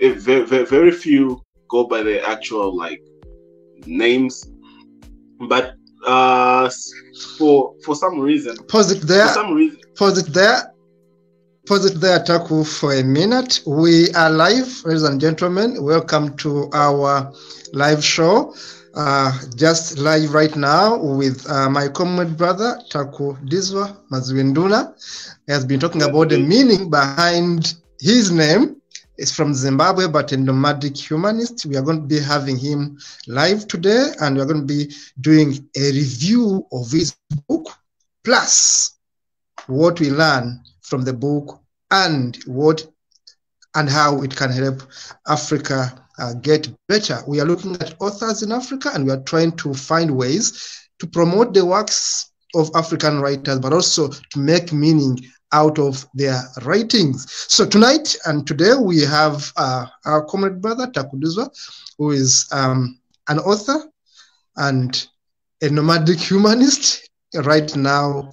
very few go by the actual like names, but for some reason. Pause it there. Pause it there, Taku, for a minute. We are live, ladies and gentlemen. Welcome to our live show. Just live right now with my comrade brother, Takudzwa Mazwienduna. He has been talking about the meaning behind his name. It's from Zimbabwe, but a nomadic humanist. We are going to be having him live today, and we're going to be doing a review of his book, plus what we learn from the book and how it can help Africa get better. We are looking at authors in Africa, and we are trying to find ways to promote the works of African writers, but also to make meaning out of their writings. So tonight and today we have our comrade brother Takudzwa, who is an author and a nomadic humanist right now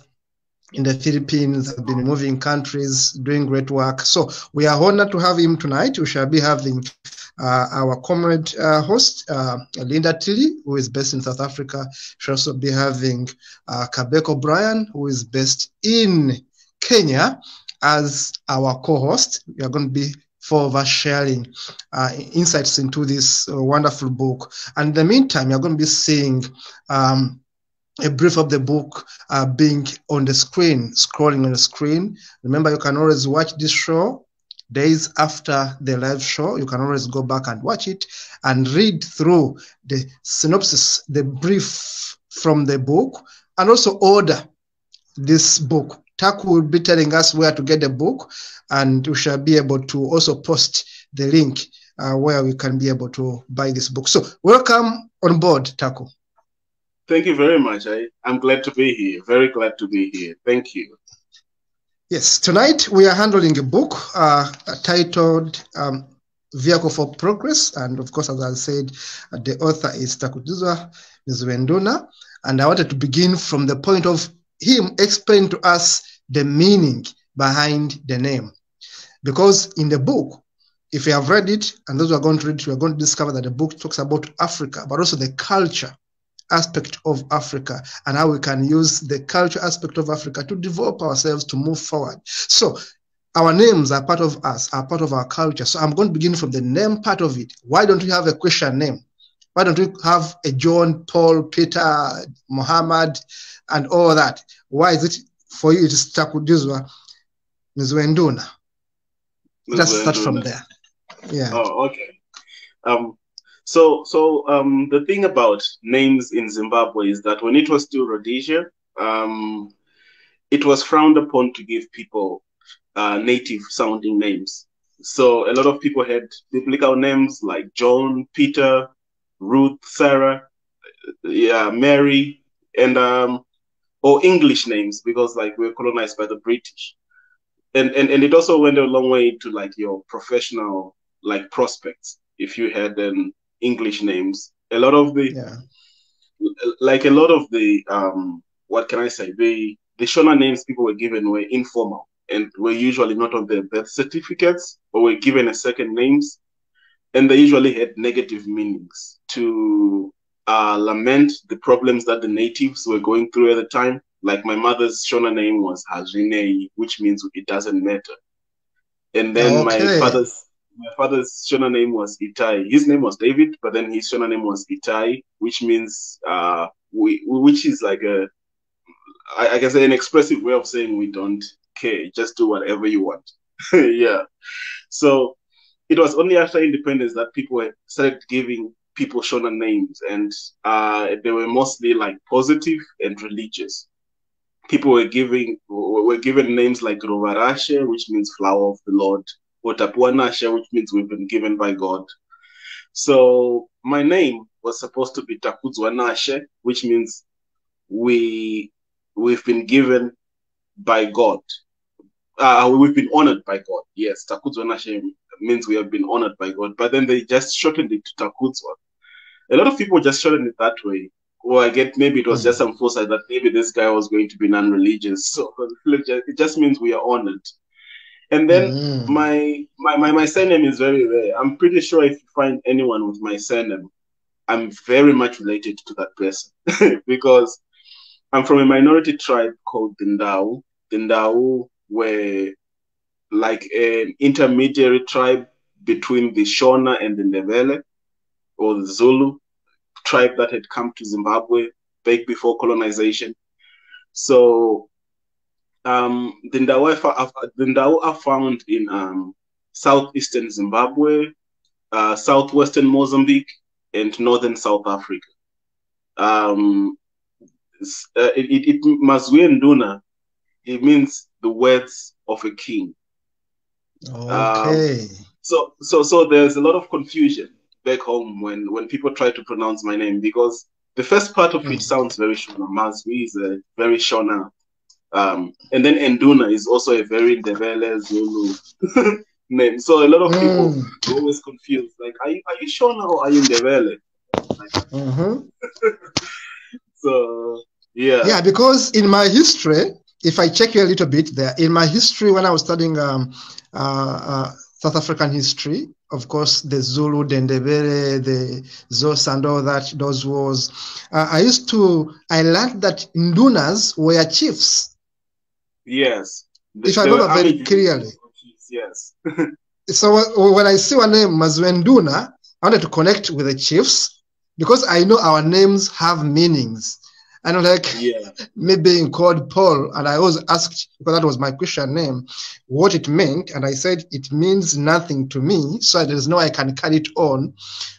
in the Philippines, have been moving countries, doing great work. So we are honored to have him tonight. We shall be having our comrade host, Linda Tilly, who is based in South Africa. She'll also be having Kabeko Brian, who is based in Kenya, as our co-host. We are going to be four of us sharing insights into this wonderful book. And in the meantime, you're going to be seeing a brief of the book being on the screen, scrolling on the screen. Remember, you can always watch this show days after the live show. You can always go back and watch it and read through the synopsis, the brief from the book, and also order this book. Taku will be telling us where to get the book, and we shall be able to also post the link where we can be able to buy this book. So welcome on board, Taku. Thank you very much. I'm glad to be here. Very glad to be here. Thank you. Yes, tonight we are handling a book titled Vehicle for Progress. And of course, as I said, the author is Takudzwa Mazwienduna. And I wanted to begin from the point of him explaining to us the meaning behind the name. Because in the book, if you have read it, and those who are going to read it, we are going to discover that the book talks about Africa, but also the culture aspect of Africa and how we can use the culture aspect of Africa to develop ourselves, to move forward. So our names are part of us, are part of our culture. So I'm going to begin from the name part of it. Why don't we have a Christian name? Why don't we have a John, Paul, Peter, Muhammad, and all that? Why is it for you it is Takudzwa Mazwienduna? Let's start from there. Yeah. Oh, okay. So the thing about names in Zimbabwe is that when it was still Rhodesia, it was frowned upon to give people native sounding names. So a lot of people had biblical names like John, Peter, Ruth, Sarah, Mary, and or English names, because like we were colonized by the British. And it also went a long way to like your professional like prospects if you had an English names. A lot of the what can I say, the Shona names people were given were informal and were usually not on their birth certificates, or were given as second names, and they usually had negative meanings to lament the problems that the natives were going through at the time. Like my mother's Shona name was Hazrinei, which means it doesn't matter. And then my father's Shona name was Itai. His name was David, but then his Shona name was Itai, which means which is like I guess an expressive way of saying we don't care, just do whatever you want. Yeah. So it was only after independence that people started giving people Shona names, and they were mostly like positive and religious. People were given names like Rovarashe, which means flower of the Lord, or Tapuanashe, which means we've been given by God. So my name was supposed to be Takudzwa Nashe, which means we've been given by God. We've been honored by God. Yes, Takudzwa Nashe means we have been honored by God. But then they just shortened it to Takudzwa. A lot of people just shortened it that way. Or I get maybe it was just some foresight that maybe this guy was going to be non-religious. So it just means we are honored. And then my surname is very rare. I'm pretty sure if you find anyone with my surname, I'm very much related to that person because I'm from a minority tribe called the Ndau. The Ndau were like an intermediary tribe between the Shona and the Ndebele, or the Zulu tribe that had come to Zimbabwe back before colonization. So the Ndau are found in southeastern Zimbabwe, southwestern Mozambique, and northern South Africa. Mazwienduna, it means the words of a king. Okay. So there's a lot of confusion back home when people try to pronounce my name, because the first part of it sounds very Shona. Mazwi is a very Shona. And then Enduna is also a very Ndebele Zulu name. So a lot of people are always confused. Like, are you Shona or are you Ndebele? So yeah. Yeah, because in my history, if I check you a little bit there, in my history when I was studying South African history, of course, the Zulu, the Ndebele, the Xhosa and all that, those wars, I learned that Ndunas were chiefs. Yes. If I remember very clearly. Yes. So when I see one name, Mazwienduna, I wanted to connect with the chiefs because I know our names have meanings. And me being called Paul, and I always asked, because that was my Christian name, what it meant. And I said, it means nothing to me, so there's no way I can carry it on.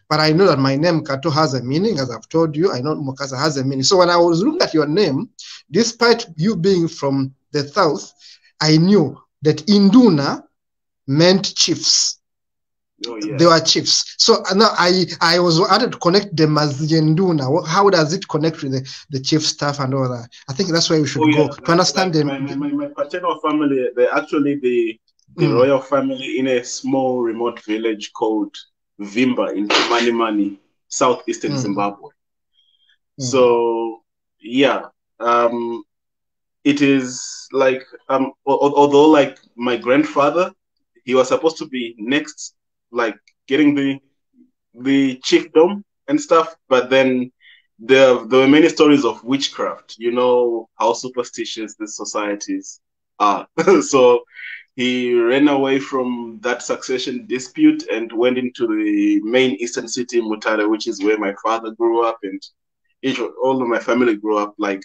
But I know that my name, Kato, has a meaning, as I've told you. I know Mokasa has a meaning. So when I was looking at your name, despite you being from the south, I knew that Induna meant chiefs. Oh, yeah. They were chiefs. So now I wanted to connect the Mazwienduna. How does it connect with the chief staff and all that? I think that's where we should go to understand them. My paternal family, they're actually the royal family in a small remote village called Vimba in Mani, southeastern Zimbabwe. So yeah, it is like although like my grandfather, he was supposed to be next, like getting the chiefdom and stuff, but then there were many stories of witchcraft. You know how superstitious the societies are. So he ran away from that succession dispute and went into the main eastern city, Mutare, which is where my father grew up, and all of my family grew up like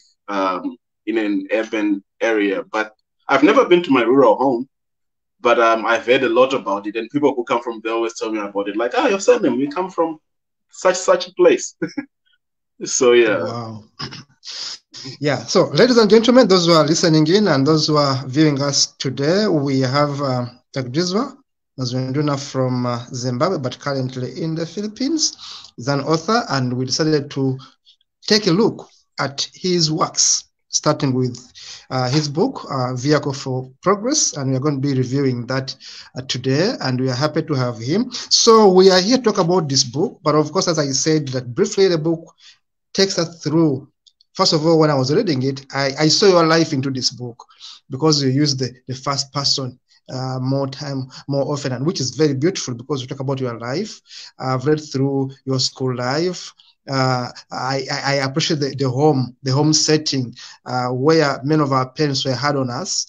in an urban area. But I've never been to my rural home. But I've heard a lot about it, and people who come from there always tell me about it. Like, your surname, we come from such a place. So yeah. Wow. Yeah. So, ladies and gentlemen, those who are listening in and those who are viewing us today, we have Takudzwa Mazwienduna from Zimbabwe, but currently in the Philippines. He's an author, and we decided to take a look at his works, starting with his book, Vehicle for Progress, and we are going to be reviewing that today, and we are happy to have him. So we are here to talk about this book, but of course, as I said, that briefly the book takes us through. First of all, when I was reading it, I saw your life into this book because you use the first person more often, and which is very beautiful because you talk about your life. I've read through your school life. I appreciate the home setting where many of our parents were hard on us.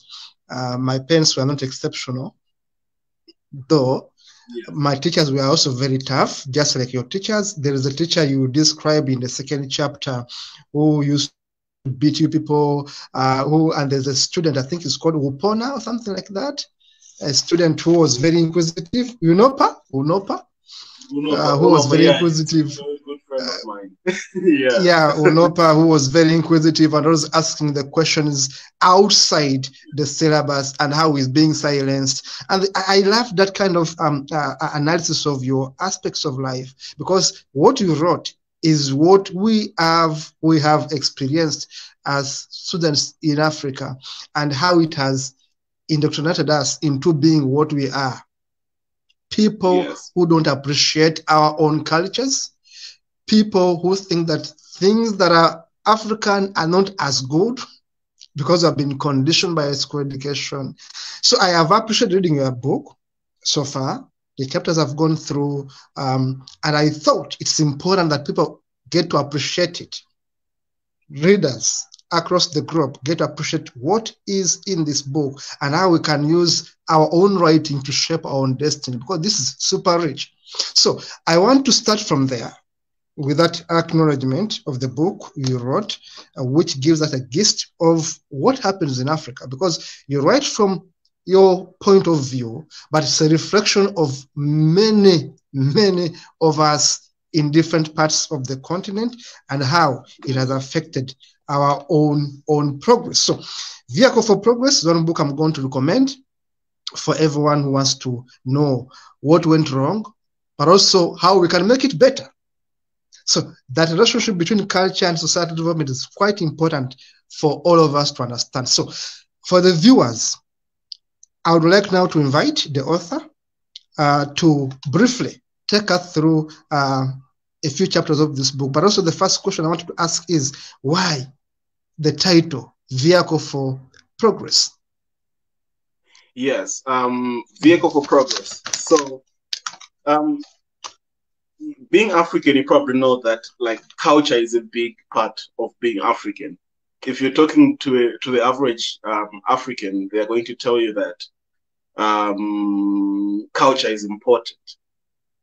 My parents were not exceptional, though. My teachers were also very tough, just like your teachers. There is a teacher you describe in the second chapter who used to beat you people, and there's a student, I think it's called Upona or something like that, a student who was very inquisitive. Unopa, who was very inquisitive. Friend of mine. Unopa, who was very inquisitive and was asking the questions outside the syllabus and how he's being silenced. And I love that kind of analysis of your aspects of life, because what you wrote is what we have experienced as students in Africa, and how it has indoctrinated us into being what we are. People who don't appreciate our own cultures, people who think that things that are African are not as good because I've been conditioned by school education. So I have appreciated reading your book so far. The chapters I've gone through, and I thought it's important that people get to appreciate it. Readers across the globe get to appreciate what is in this book and how we can use our own writing to shape our own destiny, because this is super rich. So I want to start from there with that acknowledgement of the book you wrote, which gives us a gist of what happens in Africa, because you write from your point of view, but it's a reflection of many of us in different parts of the continent and how it has affected our own progress. So Vehicle for Progress is one book I'm going to recommend for everyone who wants to know what went wrong, but also how we can make it better. So that relationship between culture and societal development is quite important for all of us to understand. So for the viewers, I would like now to invite the author to briefly take us through a few chapters of this book. But also the first question I wanted to ask is, why the title, Vehicle for Progress? Yes, Vehicle for Progress. So being African, you probably know that like culture is a big part of being African. If you're talking to the average African, they are going to tell you that culture is important.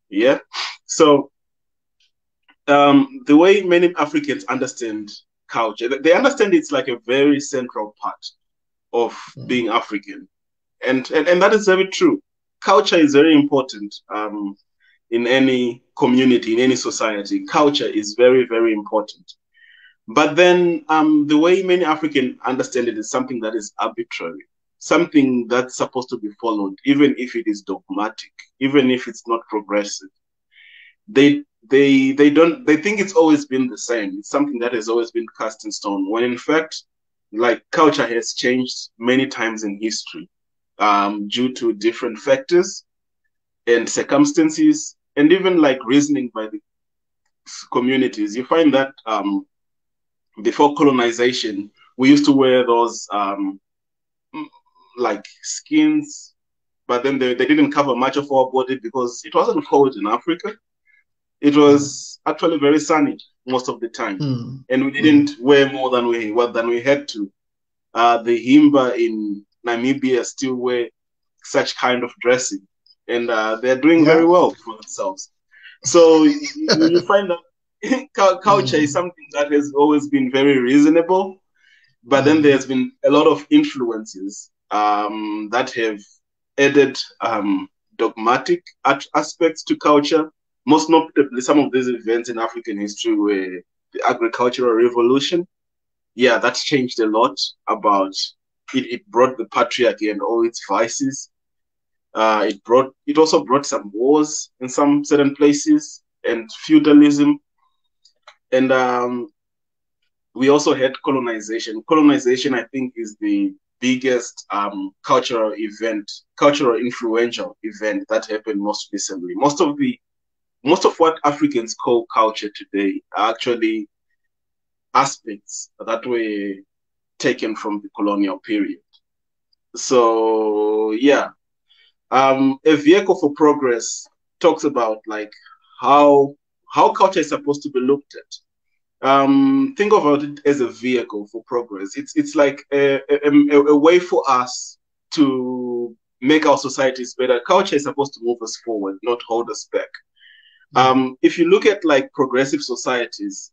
Yeah. So the way many Africans understand culture, they understand it's like a very central part of being African, and that is very true. Culture is very important. In any community, in any society, culture is very, very important. But then the way many Africans understand it is something that is arbitrary, something that's supposed to be followed, even if it is dogmatic, even if it's not progressive. They think it's always been the same. It's something that has always been cast in stone, when in fact, like, culture has changed many times in history due to different factors and circumstances, and even like reasoning by the communities. You find that before colonization, we used to wear those like skins, but then they didn't cover much of our body because it wasn't cold in Africa. It was actually very sunny most of the time, and we didn't wear more than we had to. The Himba in Namibia still wear such kind of dressing, and they're doing very well for themselves. So you find that culture is something that has always been very reasonable, but then there's been a lot of influences that have added dogmatic aspects to culture. Most notably, some of these events in African history were the agricultural revolution. Yeah, that's changed a lot about it. It brought the patriarchy and all its vices. It also brought some wars in some certain places and feudalism, and we also had colonization. Colonization, I think, is the biggest cultural influential event that happened most recently. Most of what Africans call culture today are actually aspects that were taken from the colonial period. So yeah. A Vehicle for Progress talks about like how culture is supposed to be looked at. Think about it as a vehicle for progress. It's like a way for us to make our societies better. Culture is supposed to move us forward, not hold us back. If you look at like progressive societies,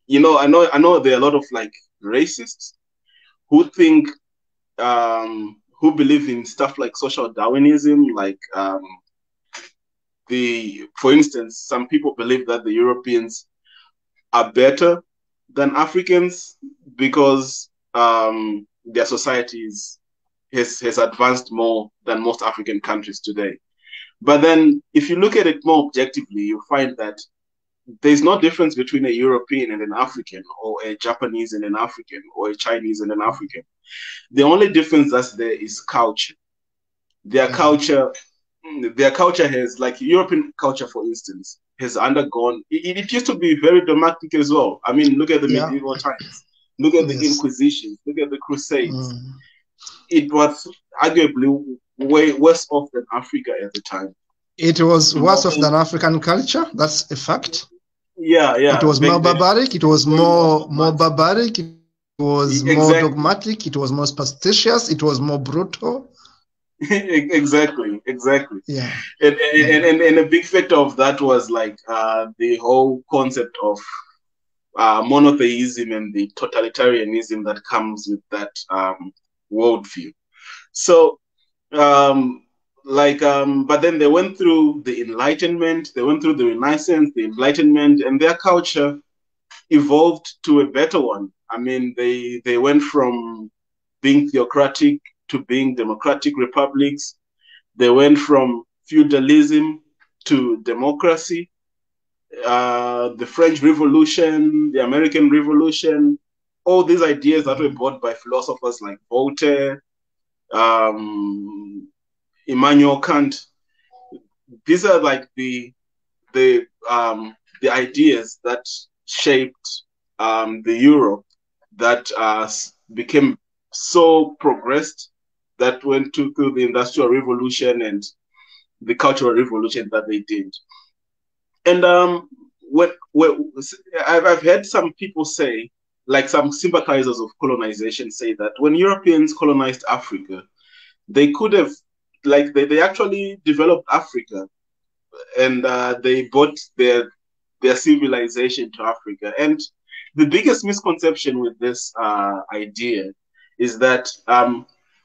you know, I know there are a lot of like racists who think who believe in stuff like social Darwinism, like for instance, some people believe that the Europeans are better than Africans because their societies has advanced more than most African countries today. But then if you look at it more objectively, you find that there's no difference between a European and an African, or a Japanese and an African, or a Chinese and an African. The only difference that's there is culture. Their culture has, like European culture, for instance, has undergone. It used to be very dramatic as well. I mean, look at the medieval times. Look at the Inquisition. Look at the Crusades. it was arguably way worse off than Africa at the time. It was worse off than African culture. That's a fact. Yeah, It was more barbaric. It was more barbaric. It was more dogmatic. It was more superstitious. It was more brutal. Exactly. Yeah. And a big factor of that was like the whole concept of monotheism and the totalitarianism that comes with that worldview. So, but then they went through the Enlightenment, they went through the Renaissance, the Enlightenment, and their culture evolved to a better one. I mean, they went from being theocratic to being democratic republics. They went from feudalism to democracy. The French Revolution, the American Revolution, all these ideas that were brought by philosophers like Voltaire, Immanuel Kant. These are like the ideas that shaped the Europe that became so progressed, that went through the Industrial Revolution and the Cultural Revolution that they did. And I've heard some people say, like some sympathizers of colonization say that when Europeans colonized Africa, they could have, like they actually developed Africa, and they brought their civilization to Africa. And the biggest misconception with this idea is that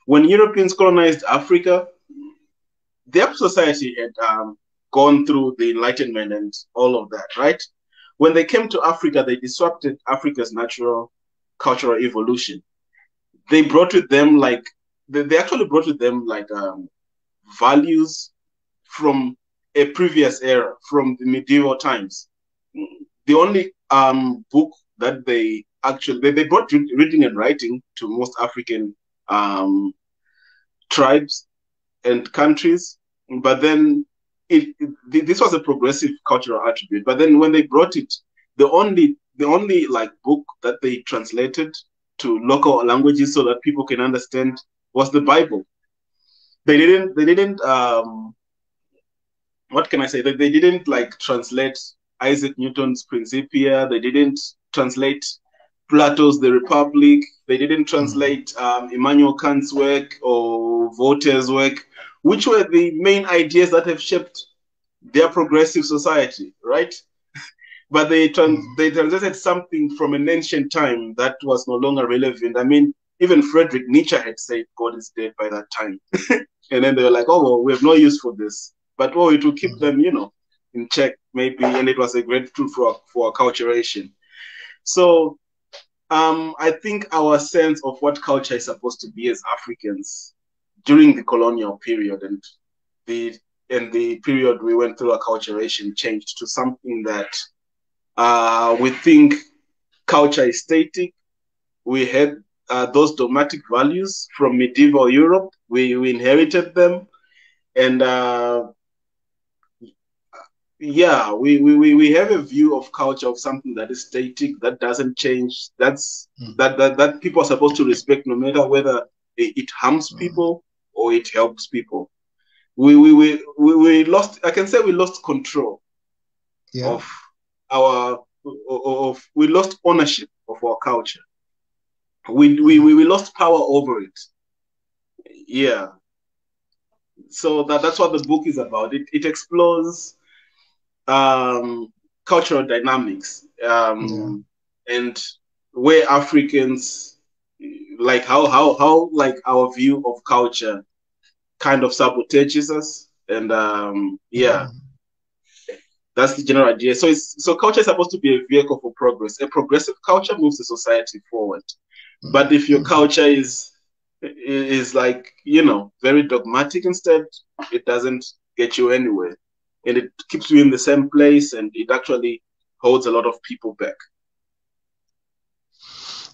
when Europeans colonized Africa, their society had gone through the Enlightenment and all of that, right? When they came to Africa, they disrupted Africa's natural cultural evolution. They brought with them they actually brought with them values from a previous era, from the medieval times. The only book that they brought reading and writing to most African tribes and countries, but then this was a progressive cultural attribute. But then when they brought it, the only book that they translated to local languages so that people can understand was the Bible. They didn't what can I say? They didn't translate Isaac Newton's Principia. They didn't translate Plato's The Republic. They didn't translate Immanuel Kant's work or Voltaire's work, which were the main ideas that have shaped their progressive society, right? But they translated something from an ancient time that was no longer relevant. I mean, even Friedrich Nietzsche had said God is dead by that time. And then they were like, oh, well, we have no use for this. But it will keep them, in check, maybe. And it was a great tool for acculturation. So I think our sense of what culture is supposed to be as Africans during the colonial period and the period we went through acculturation changed to something that we think culture is static. We had those dogmatic values from medieval Europe. We inherited them. And we have a view of culture of something that is static, that doesn't change, that people are supposed to respect no matter whether it harms people or it helps people. We lost, I can say we lost control of we lost ownership of our culture. We lost power over it. Yeah. So that's what the book is about. It explores cultural dynamics and where Africans how our view of culture kind of sabotages us, and that's the general idea. So culture is supposed to be a vehicle for progress. A progressive culture moves the society forward. But if your culture is very dogmatic instead, it doesn't get you anywhere. And it keeps you in the same place, and it actually holds a lot of people back.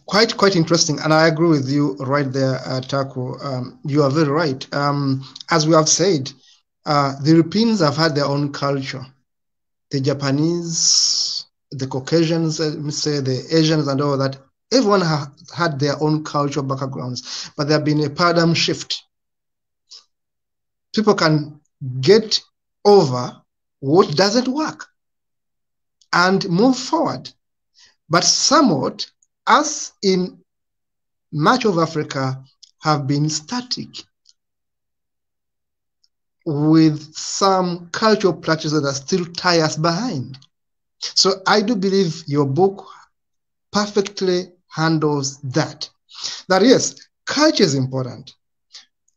Quite interesting, and I agree with you right there, Taku. You are very right. As we have said, the Europeans have had their own culture. The Japanese, the Caucasians, let me say, the Asians and all that Everyone had their own cultural backgrounds, but there have been a paradigm shift. People can get over what doesn't work and move forward. But somewhat, us in much of Africa have been static with some cultural practices that still tie us behind. So I do believe your book perfectly handles that. That yes, culture is important.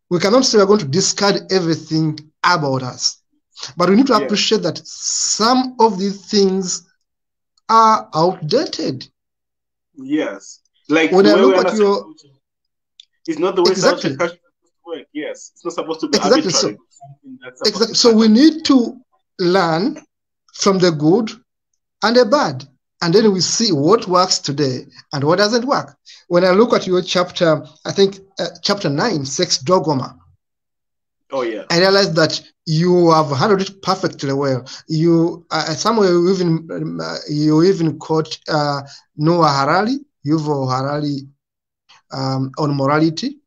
We cannot say we're going to discard everything about us, but we need to appreciate that some of these things are outdated. Yes. Like when I look at your... It's not the way culture work. Yes. It's not supposed to be arbitrary. So we need to learn from the good and the bad. And then we see what works today and what doesn't work. When I look at your chapter, I think chapter 9, sex dogma. Oh, yeah. I realized that you have handled it perfectly well. You somewhere you even quote Noah Harari, Yuval Harari, on morality,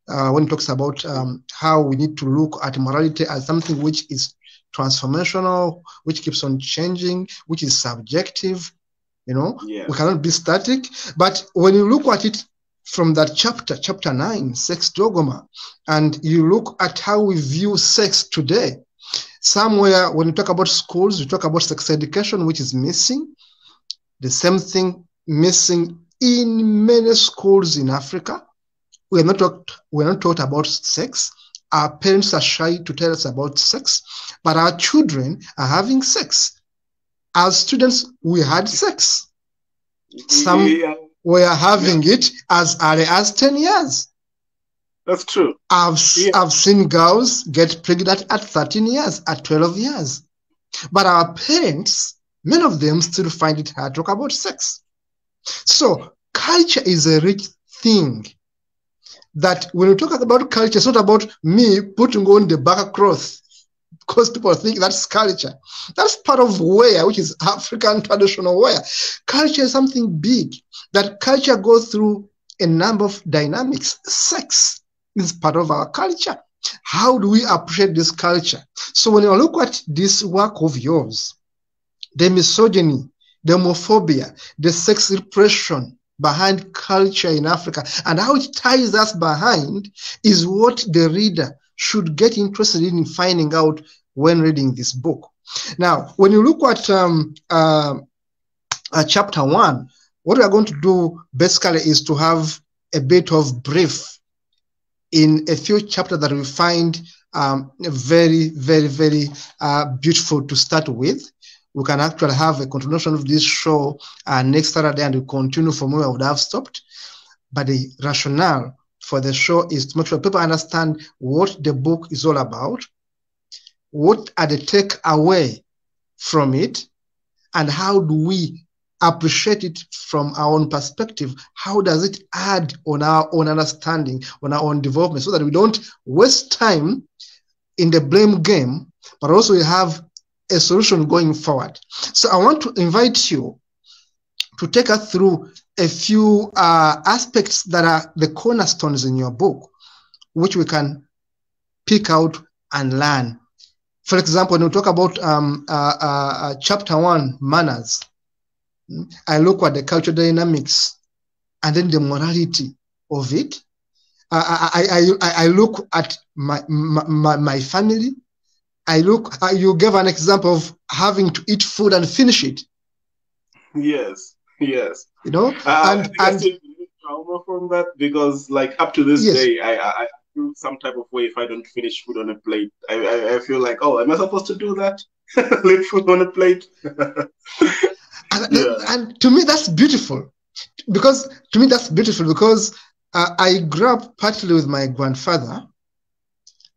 when he talks about how we need to look at morality as something which is transformational, which keeps on changing, which is subjective. We cannot be static. But when you look at it from that chapter 9, sex dogma, and you look at how we view sex today, somewhere when you talk about schools, you talk about sex education, which is missing. The same thing missing in many schools in Africa. We're not taught about sex. Our parents are shy to tell us about sex, but our children are having sex. As students, we had sex. Some were having it as early as 10 years. That's true. I've seen girls get pregnant at 13 years, at 12 years. But our parents, many of them still find it hard to talk about sex. So culture is a rich thing. That when we talk about culture, it's not about me putting on the back cloth because people think that's culture. That's part of wear, which is African traditional wear. Culture is something big. That culture goes through a number of dynamics. Sex is part of our culture. How do we appreciate this culture? So when you look at this work of yours, the misogyny, the homophobia, the sex repression behind culture in Africa, and how it ties us behind is what the reader should get interested in finding out when reading this book. Now, when you look at chapter 1, what we are going to do basically is to have a bit of brief in a few chapters that we find very, very, very beautiful to start with. We can actually have a continuation of this show next Saturday, and we continue from where I would have stopped. But the rationale for the show is to make sure people understand what the book is all about, what are the takeaway from it, and how do we appreciate it from our own perspective. How does it add on our own understanding, on our own development, so that we don't waste time in the blame game, but also we have a solution going forward. So I want to invite you to take us through a few aspects that are the cornerstones in your book, which we can pick out and learn. For example, when we talk about chapter 1, manners, I look at the cultural dynamics and then the morality of it. I look at my family. You gave an example of having to eat food and finish it. Yes. I still trauma from that, because like up to this day, I feel some type of way if I don't finish food on a plate. I feel like, oh, am I supposed to do that? Leave food on a plate? And to me, that's beautiful. Because I grew up partly with my grandfather,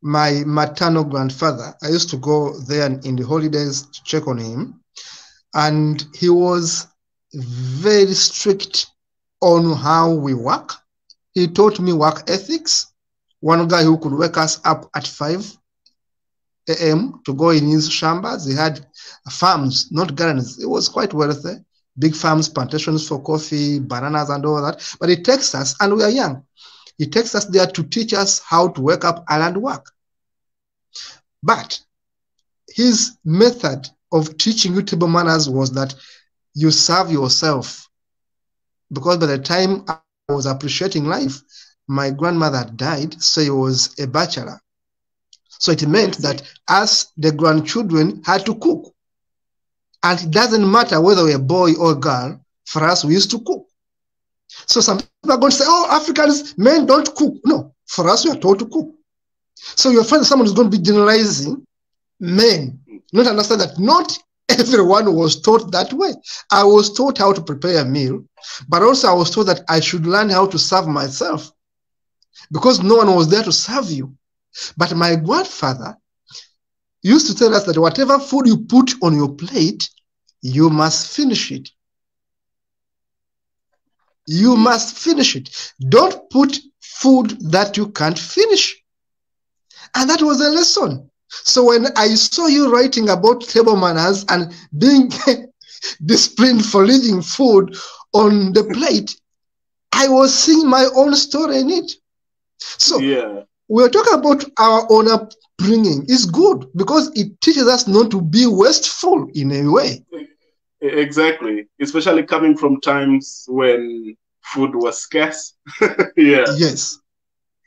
my maternal grandfather. I used to go there in the holidays to check on him. And he was very strict on how we work. He taught me work ethics. One guy who could wake us up at 5 a.m. to go in his shambas. He had farms, not gardens. He was quite wealthy, big farms, plantations for coffee, bananas and all that. But he takes us, and we are young. He takes us there to teach us how to wake up and work. But his method of teaching you table manners was that you serve yourself. Because by the time I was appreciating life, my grandmother died, so he was a bachelor. So it meant that us, the grandchildren, had to cook. And it doesn't matter whether we're a boy or a girl, for us, we used to cook. So some people are going to say, oh, Africans, men don't cook. No, for us, we are told to cook. So you'll find someone who's going to be generalizing men, not understand that not everyone was taught that way. I was taught how to prepare a meal, but also I was taught that I should learn how to serve myself because no one was there to serve you. But my grandfather used to tell us that whatever food you put on your plate, you must finish it. You must finish it. Don't put food that you can't finish. And that was a lesson. So when I saw you writing about table manners and being disciplined for leaving food on the plate, I was seeing my own story in it. So we're talking about our own upbringing. It's good because it teaches us not to be wasteful in a way. Exactly. Especially coming from times when food was scarce. Yes.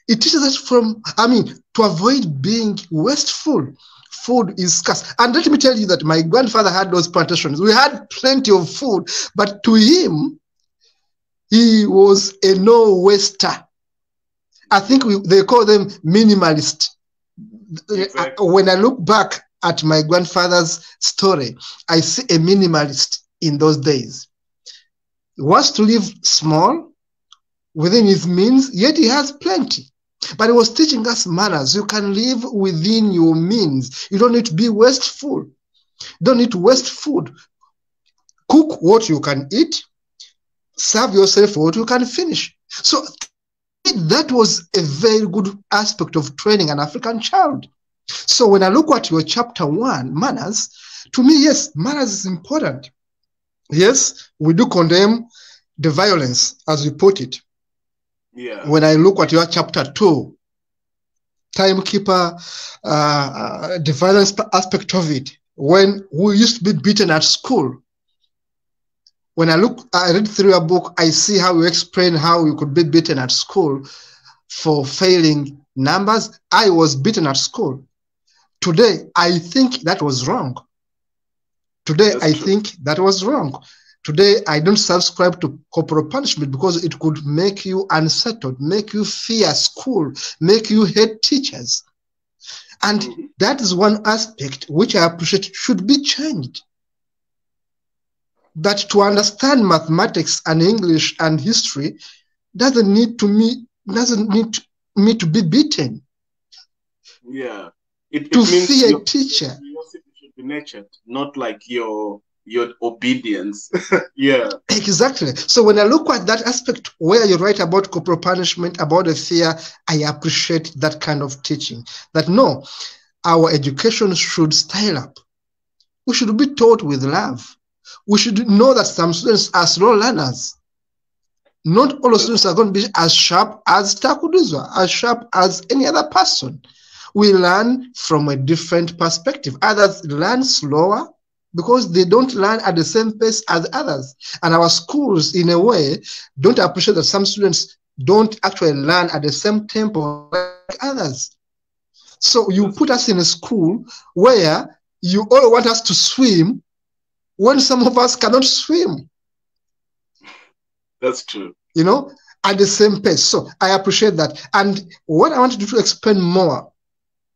It teaches us to avoid being wasteful. Food is scarce. And let me tell you that my grandfather had those plantations. We had plenty of food, but to him, he was a no-waster. I think they call them minimalist. Exactly. When I look back at my grandfather's story, I see a minimalist in those days. He wants to live small, within his means, yet he has plenty. But he was teaching us manners. You can live within your means. You don't need to be wasteful. You don't need to waste food. Cook what you can eat. Serve yourself what you can finish. So that was a very good aspect of training an African child. So when I look at your chapter 1, manners, to me, yes, manners is important. Yes, we do condemn the violence, as you put it. Yeah. When I look at your chapter 2, timekeeper, the violence aspect of it, when we used to be beaten at school. When I read through your book, I see how you explain how you could be beaten at school for failing numbers. I was beaten at school. Today, I think that was wrong. Today, I think that was wrong. Today, I don't subscribe to corporal punishment because it could make you unsettled, make you fear school, make you hate teachers. And that is one aspect which I appreciate should be changed. That to understand mathematics and English and history doesn't need me to be beaten. Yeah. To fear a teacher. Curiosity should be nurtured, not like your obedience. Yeah. Exactly. So when I look at that aspect where you write about corporal punishment, about the fear, I appreciate that kind of teaching. That no, our education should style up. We should be taught with love. We should know that some students are slow learners. Not all students are going to be as sharp as Takudzwa, as sharp as any other person. We learn from a different perspective. Others learn slower because they don't learn at the same pace as others. And our schools, in a way, don't appreciate that some students don't actually learn at the same tempo like others. So you put us in a school where you all want us to swim when some of us cannot swim. That's true. You know, at the same pace. So I appreciate that. And what I want to do to explain more,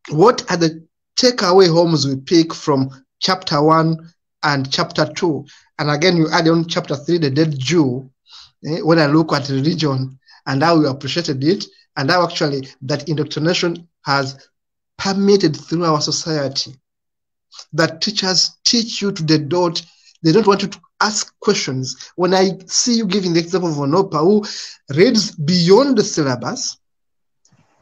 what are the takeaway homes we pick from chapter 1 and chapter 2? And again, you add on chapter 3, the dead Jew, when I look at religion and how we appreciated it, and how actually that indoctrination has permeated through our society. That teachers teach you to the dot. They don't want you to ask questions. When I see you giving the example of Onopa, who reads beyond the syllabus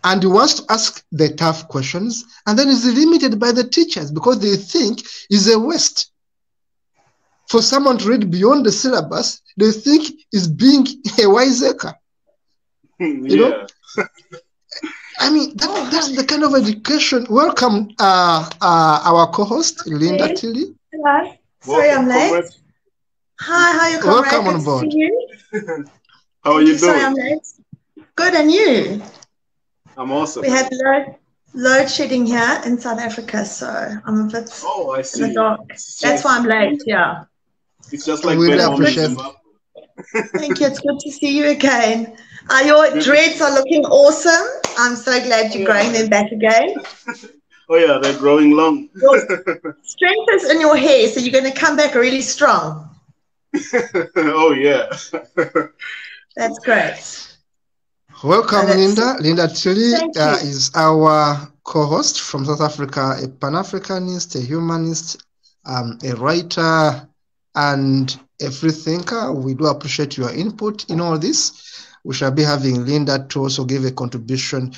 and he wants to ask the tough questions, and then is limited by the teachers because they think is a waste. for someone to read beyond the syllabus, they think is being a wiseacre. You know? I mean, that's the kind of education. Welcome, our co-host, Linda Tilly. Hello. Sorry, I'm late. Hi, how are you, comrade? Welcome on board. To see you. How are you doing? Sorry, I'm late. Good, and you? I'm awesome. We have load shedding here in South Africa, so I'm a bit I see. in the dark. That's why I'm late, yeah. It's just like we appreciate it. Thank you, it's good to see you again. Your dreads are looking awesome. I'm so glad you're growing them back again. Oh yeah, they're growing long. Your strength is in your hair, so you're going to come back really strong. Oh yeah. That's great. Welcome, Linda. Linda Tilly is our co-host from South Africa, a Pan-Africanist, a humanist, a writer, and a free thinker. We do appreciate your input in all this. We shall be having Linda to also give a contribution.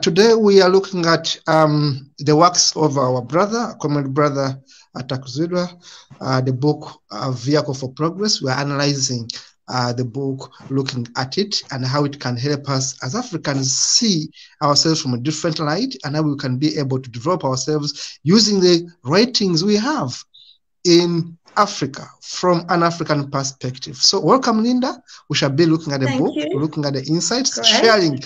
Today we are looking at the works of our brother, common brother Takudzwa, the book Vehicle for Progress. We are analyzing the book, looking at it and how it can help us as Africans see ourselves from a different light and how we can be able to develop ourselves using the writings we have in Africa from an African perspective. So welcome, Linda. We shall be looking at the book, looking at the insights, sharing.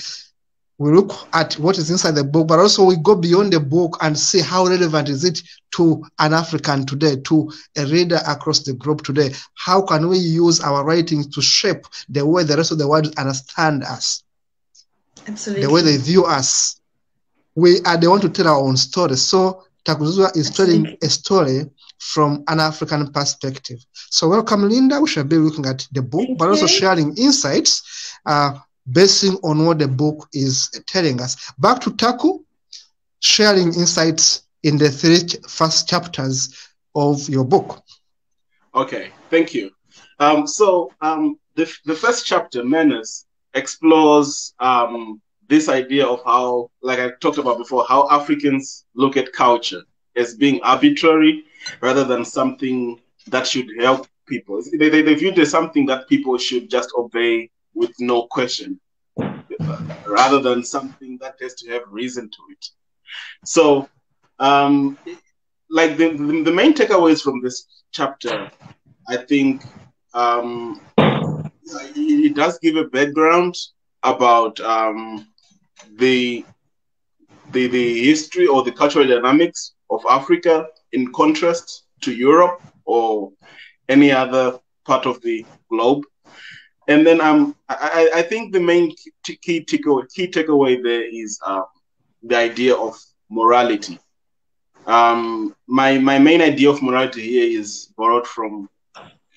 We look at what is inside the book, but also we go beyond the book and see how relevant is it to an African today, to a reader across the globe today. How can we use our writings to shape the way the rest of the world understand us? Absolutely. The way they view us. They want to tell our own story. So Takudzwa is telling a story from an African perspective. So welcome, Linda. We shall be looking at the book, but also sharing insights basing on what the book is telling us. Back to Taku, sharing insights in the first chapters of your book. Okay, thank you. The first chapter, Manners, explores this idea of how, like I talked about before, how Africans look at culture as being arbitrary rather than something that should help people. They view it as something that people should just obey with no question, rather than something that has to have reason to it. So, like the main takeaways from this chapter, I think it does give a background about the history or the cultural dynamics of Africa in contrast to Europe or any other part of the globe. And then I think the main key takeaway there is the idea of morality. My main idea of morality here is borrowed from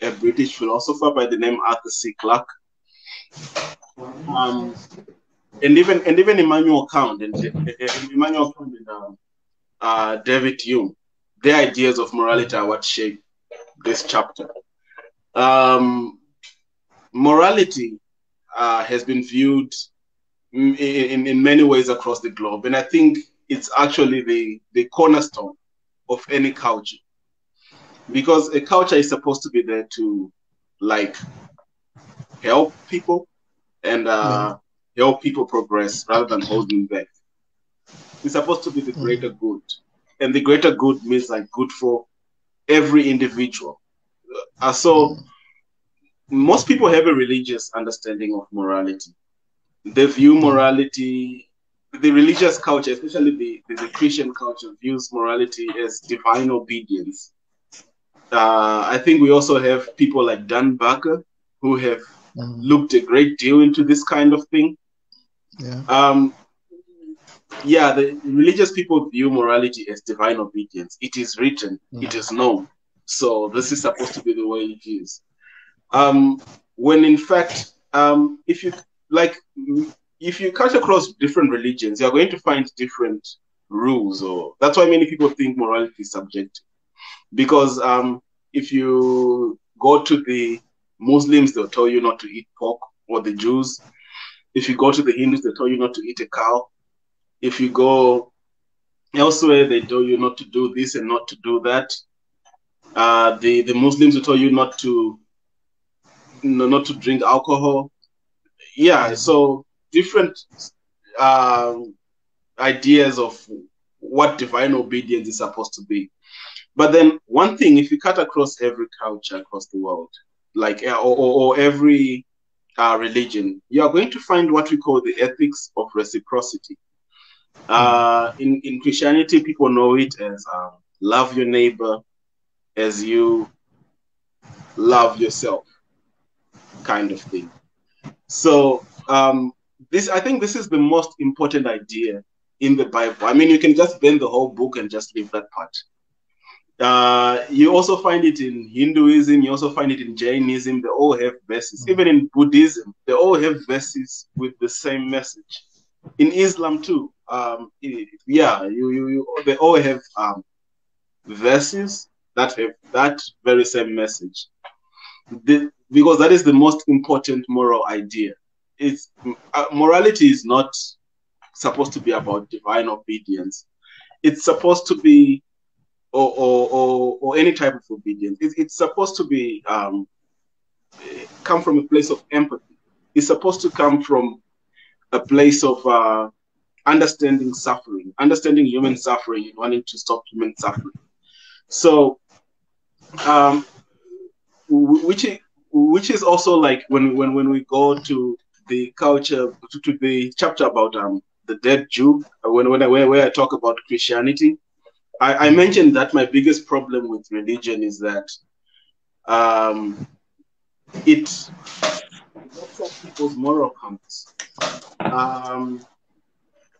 a British philosopher by the name Arthur C. Clarke. And even Immanuel Kant and David Hume, their ideas of morality are what shape this chapter. Morality has been viewed in many ways across the globe, and I think it's actually the cornerstone of any culture, because a culture is supposed to be there to like help people and help people progress rather than holding back. It's supposed to be the greater good, and the greater good means like good for every individual. Most people have a religious understanding of morality. They view morality, the religious culture, especially the Christian culture, views morality as divine obedience. I think we also have people like Dan Barker who have looked a great deal into this kind of thing. The religious people view morality as divine obedience. It is written, it is known. So this is supposed to be the way it is. When in fact, if you cut across different religions, you're going to find different rules, or that's why many people think morality is subjective. Because if you go to the Muslims, they'll tell you not to eat pork, or the Jews. If you go to the Hindus, they'll tell you not to eat a cow. If you go elsewhere, they tell you not to do this and not to do that. The Muslims will tell you not to drink alcohol. Yeah, so different ideas of what divine obedience is supposed to be. But then one thing, if you cut across every culture across the world, like or every religion, you are going to find what we call the ethics of reciprocity. In Christianity, people know it as love your neighbor as you love yourself, kind of thing. So I think this is the most important idea in the Bible. I mean, you can just bend the whole book and just leave that part. You also find it in Hinduism. You also find it in Jainism. They all have verses. Even in Buddhism, they all have verses with the same message. In Islam too, they all have verses that have that very same message. Because that is the most important moral idea. It's morality is not supposed to be about divine obedience. It's supposed to be or any type of obedience. It's supposed to be come from a place of empathy. It's supposed to come from a place of understanding suffering, understanding human suffering, and wanting to stop human suffering. So, which is also like when we go to the culture to the chapter about the dead Jew, where I talk about Christianity. I mentioned that my biggest problem with religion is that it looks at people's moral compass.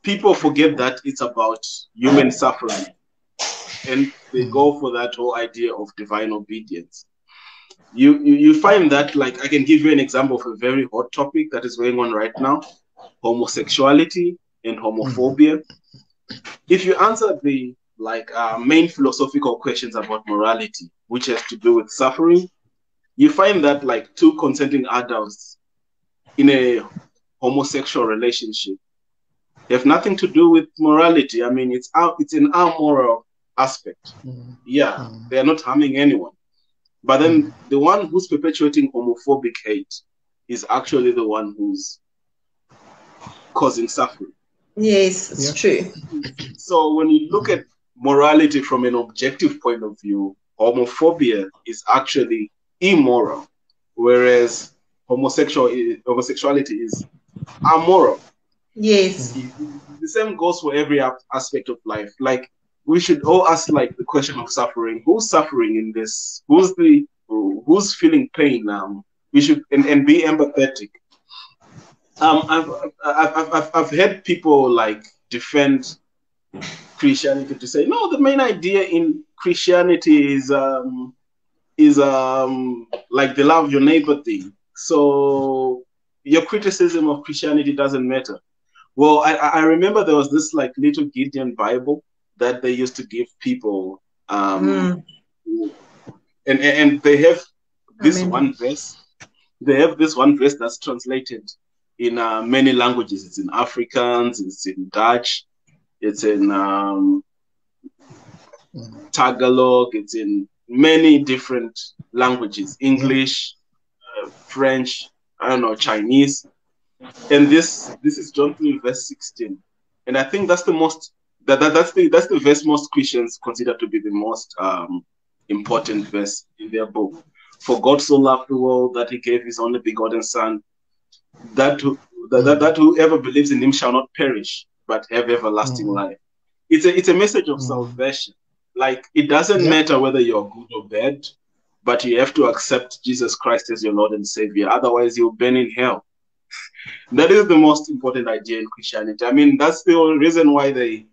People forget that it's about human suffering, and they go for that whole idea of divine obedience. You find that, like, I can give you an example of a very hot topic that is going on right now: homosexuality and homophobia. If you answer the main philosophical questions about morality, which has to do with suffering, you find that like two consenting adults in a homosexual relationship have nothing to do with morality. I mean, it's in our moral aspect. Yeah, they are not harming anyone. But then the one who's perpetuating homophobic hate is actually the one who's causing suffering. Yes, it's true. So when you look at morality from an objective point of view, homophobia is actually immoral, whereas homosexuality is amoral. Yes. The same goes for every aspect of life. Like, we should all ask like the question of suffering: who's suffering in this? Who's feeling pain now? We should and be empathetic. I've heard people like defend Christianity to say, no, the main idea in Christianity is like the love your neighbor thing. So your criticism of Christianity doesn't matter. Well, I remember there was this like little Gideon Bible that they used to give people, and they have this one verse. They have this one verse that's translated in many languages. It's in Afrikaans, it's in Dutch, it's in Tagalog, it's in many different languages: English, French, I don't know, Chinese. And this is John 3 verse 16. And I think that's the most that's the verse most Christians consider to be the most important verse in their book. For God so loved the world that he gave his only begotten son, that whoever believes in him shall not perish, but have everlasting life. It's a message of salvation. Like, it doesn't matter whether you're good or bad, but you have to accept Jesus Christ as your Lord and Savior. Otherwise, you'll burn in hell. That is the most important idea in Christianity. I mean, that's the only reason why they,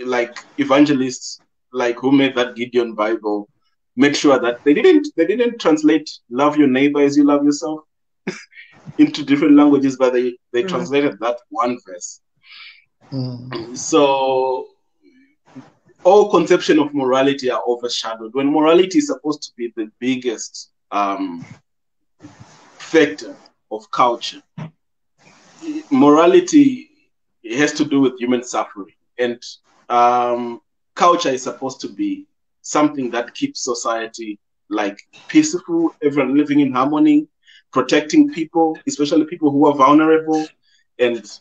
like, evangelists, like, who made that Gideon Bible, make sure that they didn't translate "love your neighbor as you love yourself" into different languages, but they translated that one verse. So all conception of morality are overshadowed when morality is supposed to be the biggest factor of culture. Morality has to do with human suffering, and culture is supposed to be something that keeps society like peaceful, everyone living in harmony, protecting people, especially people who are vulnerable, and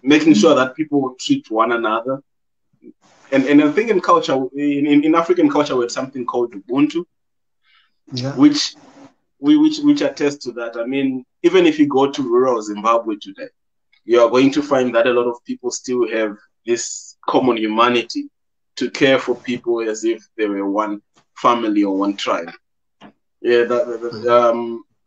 making sure that people treat one another. And I think in culture, in African culture, we have something called Ubuntu, which attests to that. I mean, even if you go to rural Zimbabwe today, you are going to find that a lot of people still have this common humanity to care for people as if they were one family or one tribe. Yeah,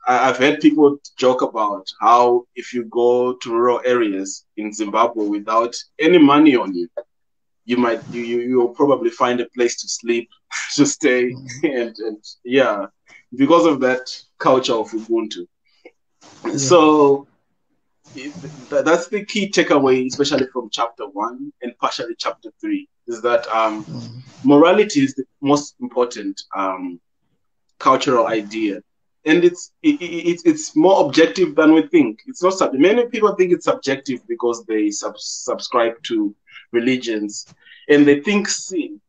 I've heard people joke about how if you go to rural areas in Zimbabwe without any money on you, you'll probably find a place to sleep, to stay, and yeah, because of that culture of Ubuntu. Yeah. So that's the key takeaway, especially from chapter 1 and partially chapter 3, is that morality is the most important cultural idea, and it's more objective than we think. It's not many people think it's subjective because they subscribe to religions, and they think sin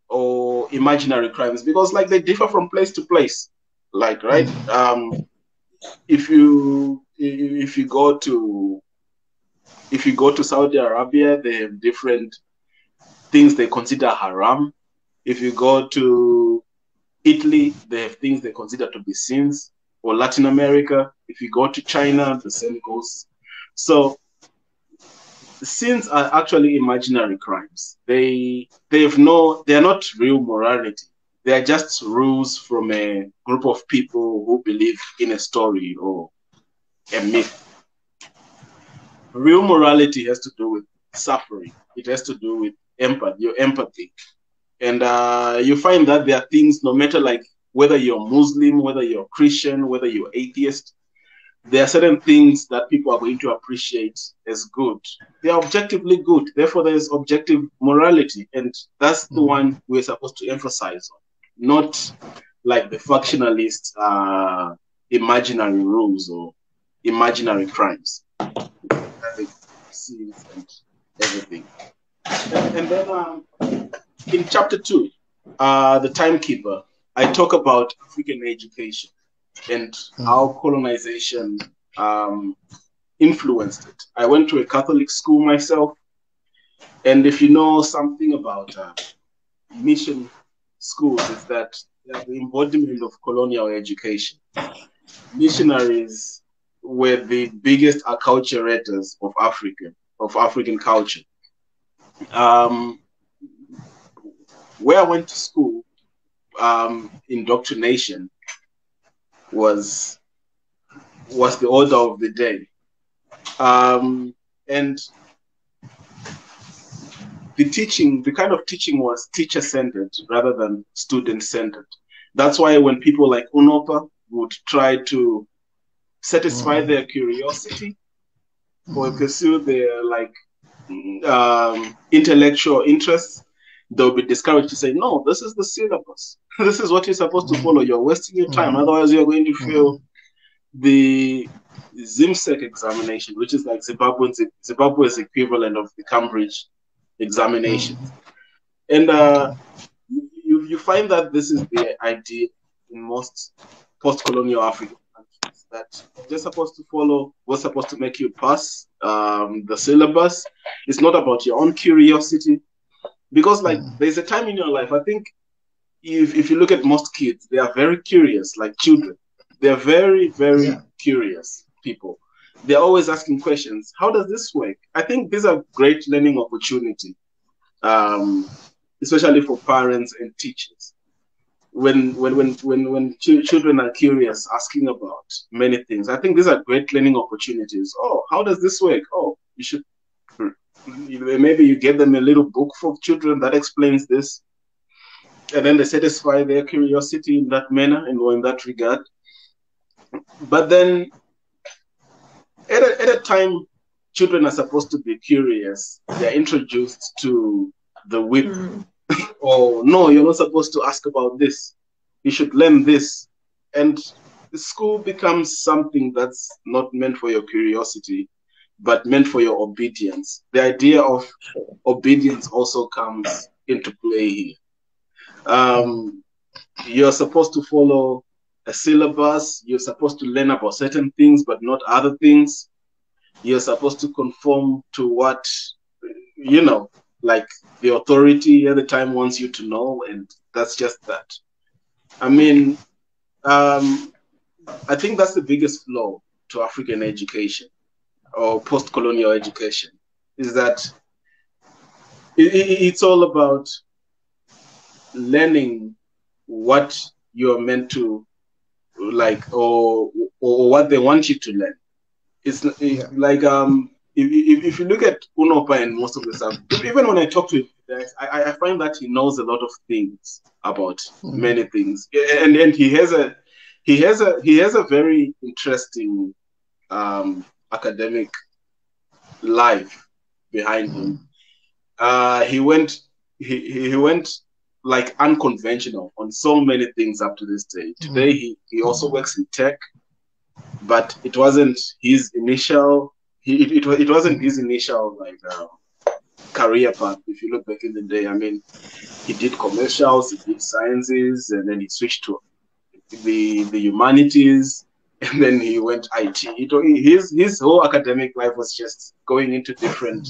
or imaginary crimes because like they differ from place to place. Like if you go to Saudi Arabia, they have different things they consider haram. If you go to Italy, they have things they consider to be sins. Or Latin America, if you go to China, the same goes. So sins are actually imaginary crimes. They are not real morality. They are just rules from a group of people who believe in a story or a myth. Real morality has to do with suffering. It has to do with your empathy. And you find that there are things, no matter like whether you're Muslim, whether you're Christian, whether you're atheist, there are certain things that people are going to appreciate as good. They are objectively good. Therefore, there's objective morality. And that's the one we're supposed to emphasize on, not like the factionalist imaginary rules or imaginary crimes. Sins and everything. And then in chapter 2, the timekeeper, I talk about African education and how colonization influenced it. I went to a Catholic school myself, and if you know something about mission schools, is that they are the embodiment of colonial education. Missionaries were the biggest acculturators of African culture. Where I went to school, indoctrination was the order of the day. And the kind of teaching was teacher-centered rather than student-centered. That's why when people like Unopa would try to satisfy their curiosity or pursue their like intellectual interests, they'll be discouraged to say, no, this is the syllabus. This is what you're supposed to follow. You're wasting your time. Otherwise, you're going to fail the ZIMSEC examination, which is like Zimbabwe's equivalent of the Cambridge examination. And you find that this is the idea in most post-colonial African countries, that you're supposed to follow what's supposed to make you pass the syllabus. It's not about your own curiosity. Because like there's a time in your life, I think if you look at most kids, they are very curious, like children. They're very, very curious people. They're always asking questions. How does this work? I think these are great learning opportunity, especially for parents and teachers. When children are curious, asking about many things, I think these are great learning opportunities. Oh, how does this work? Oh, you should. Maybe you get them a little book for children that explains this, and then they satisfy their curiosity in that manner and or in that regard. But then at a time children are supposed to be curious, they're introduced to the whip. Or no, you're not supposed to ask about this. You should learn this. And the school becomes something that's not meant for your curiosity, but meant for your obedience. The idea of obedience also comes into play here. You're supposed to follow a syllabus. You're supposed to learn about certain things, but not other things. You're supposed to conform to what, like the authority at the time wants you to know, and that's just that. I mean, I think that's the biggest flaw to African education or post-colonial education, is that it's all about learning what you're meant to like, or what they want you to learn. It's like if you look at Unopa and most of the stuff, even when I talk to him, I find that he knows a lot of things about many things, and he has a very interesting academic life behind him. He went like unconventional on so many things up to this day. Today he also works in tech, but it wasn't his initial it wasn't his initial like career path. If you look back in the day, I mean, he did commercials, he did sciences, and then he switched to the humanities, and then he went IT. His whole academic life was just going into different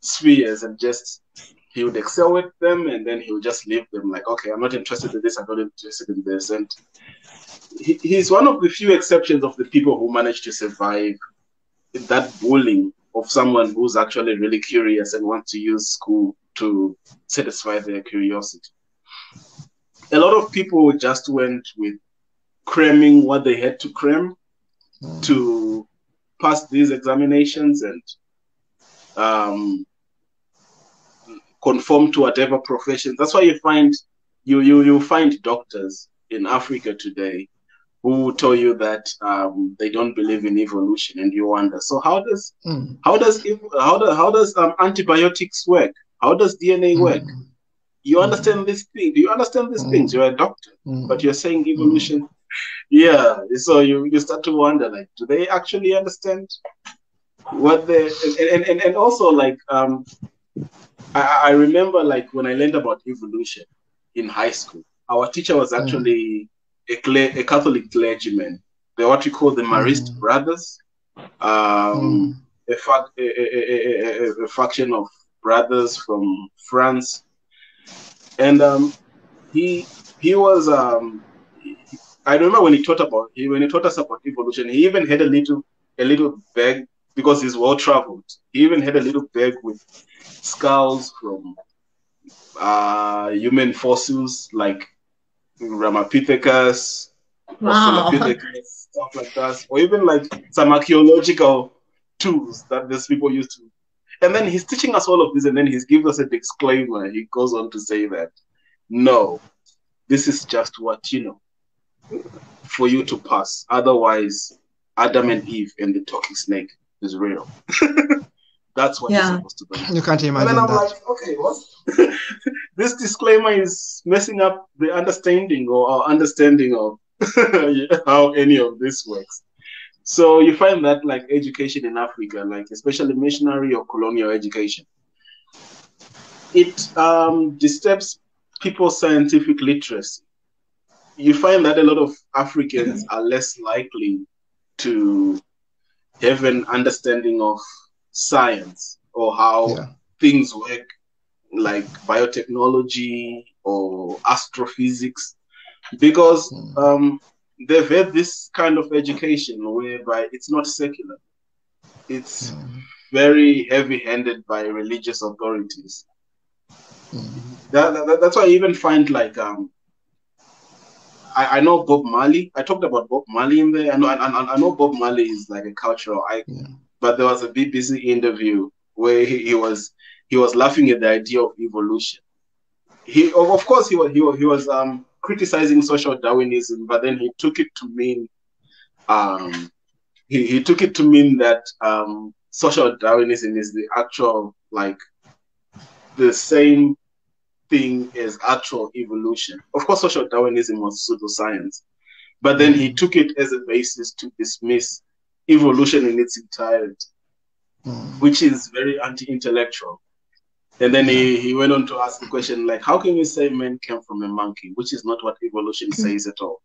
spheres, and just he would excel with them, and then he would just leave them like, okay, I'm not interested in this, I'm not interested in this. And he's one of the few exceptions of the people who managed to survive that bullying of someone who's actually really curious and wants to use school to satisfy their curiosity. A lot of people just went with cramming what they had to cram to pass these examinations and conform to whatever profession. That's why you find you find doctors in Africa today who tell you that they don't believe in evolution, and you wonder, so how does antibiotics work? How does DNA work? You understand this thing? Do you understand these things? You're a doctor, but you're saying evolution. Yeah, so you start to wonder, like, do they actually understand what they and also like I remember, like, when I learned about evolution in high school, our teacher was actually a Catholic clergyman. They're what we call the Marist brothers, a faction of brothers from France, and he was I remember when he taught us about evolution, he even had a little bag, because he's well traveled. He even had a little bag with skulls from human fossils like Ramapithecus, Australopithecus, stuff like that, or even like some archaeological tools that these people used to. And then he's teaching us all of this, and then he gives us a disclaimer. He goes on to say that, no, this is just what, for you to pass. Otherwise, Adam and Eve and the talking snake is real. That's what you're supposed to do. You can't imagine and then I'm that. like, okay, what? This disclaimer is messing up the understanding or our understanding of how any of this works. So you find that, like, education in Africa, like especially missionary or colonial education, it disturbs people's scientific literacy. You find that a lot of Africans are less likely to have an understanding of science or how things work, like biotechnology or astrophysics, because they've had this kind of education whereby it's not secular. It's very heavy-handed by religious authorities. That's why I even find, like, I know Bob Marley. I talked about Bob Marley in there. I know Bob Marley is like a cultural icon. But there was a BBC interview where he was laughing at the idea of evolution. He was criticizing social Darwinism, but then he took it to mean he took it to mean that social Darwinism is the actual, like, the same thing as actual evolution. Of course, social Darwinism was pseudoscience, but then he took it as a basis to dismiss evolution in its entirety, which is very anti-intellectual. And then he went on to ask the question, like, how can you say man came from a monkey, which is not what evolution says at all.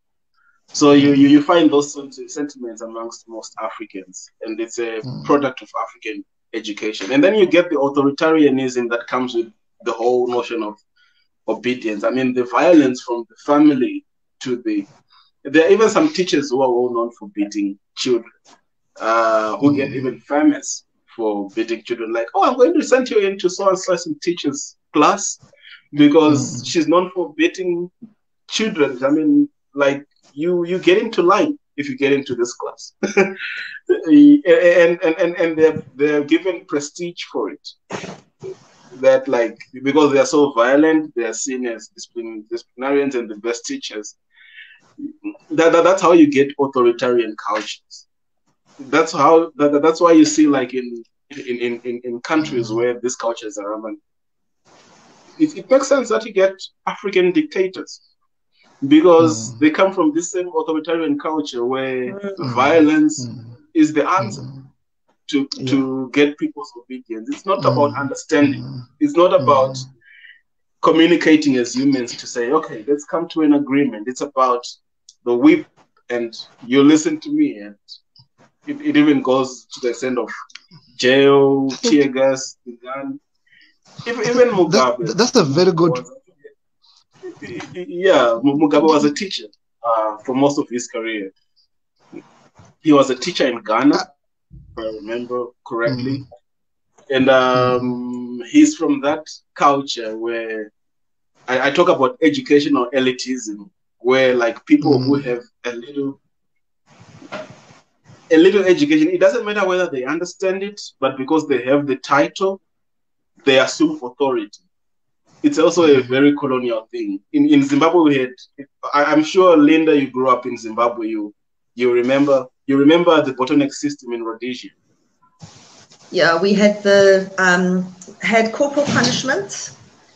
So you find those sentiments amongst most Africans, and it's a product of African education. And then you get the authoritarianism that comes with the whole notion of obedience. I mean, the violence from the family to there are even some teachers who are well known for beating children, who get even famous for beating children. Like, oh, I'm going to send you into so-and-so teacher's class because she's known for beating children. I mean, like, you get into line if you get into this class. and they're given prestige for it. That, like, because they are so violent, they are seen as disciplinarians and the best teachers. That's how you get authoritarian cultures. That's why you see, like, in countries where these cultures are rampant, it makes sense that you get African dictators, because they come from this same authoritarian culture where violence is the answer to get people's obedience. It's not about understanding. It's not about communicating as humans to say, okay, let's come to an agreement. It's about the whip, and you listen to me, and it even goes to the extent of jail, tear gas, the gun. Even Mugabe. That's a very good. Mugabe was a teacher for most of his career. He was a teacher in Ghana, if I remember correctly. And he's from that culture where I talk about educational elitism, where, like, people who have a little education, it doesn't matter whether they understand it, but because they have the title, they assume authority. It's also a very colonial thing. In Zimbabwe, we had, I'm sure, Linda, you grew up in Zimbabwe. You remember the bottleneck system in Rhodesia. Yeah, we had had corporal punishment,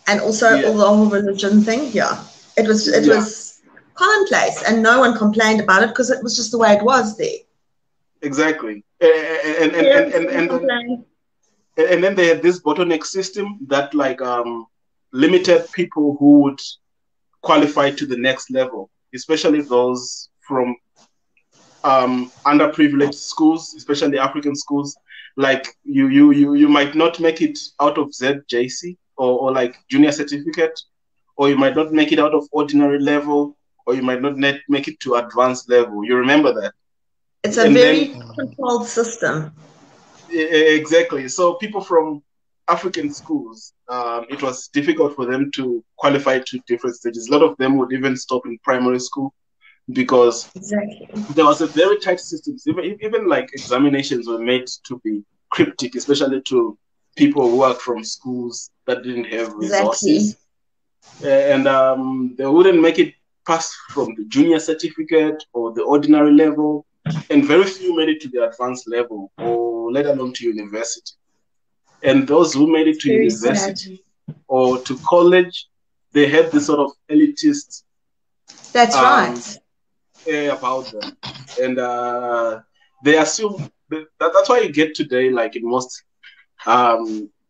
and also all the whole religion thing. Yeah, it was commonplace, and no one complained about it because it was just the way it was there. Exactly, and then they had this bottleneck system that, like, limited people who would qualify to the next level, especially those from underprivileged schools, especially African schools. Like, you might not make it out of ZJC or like junior certificate, or you might not make it out of ordinary level, or you might not make it to advanced level. You remember that? It's a very controlled system. Exactly. So people from African schools, it was difficult for them to qualify to different stages. A lot of them would even stop in primary school because there was a very tight system. Even like examinations were made to be cryptic, especially to people who are from schools that didn't have resources. And they wouldn't make it past from the junior certificate or the ordinary level, and very few made it to the advanced level, or let alone to university. And those who made it to university or to college, they had this sort of elitist right about them, and they assume that's why you get today, like in most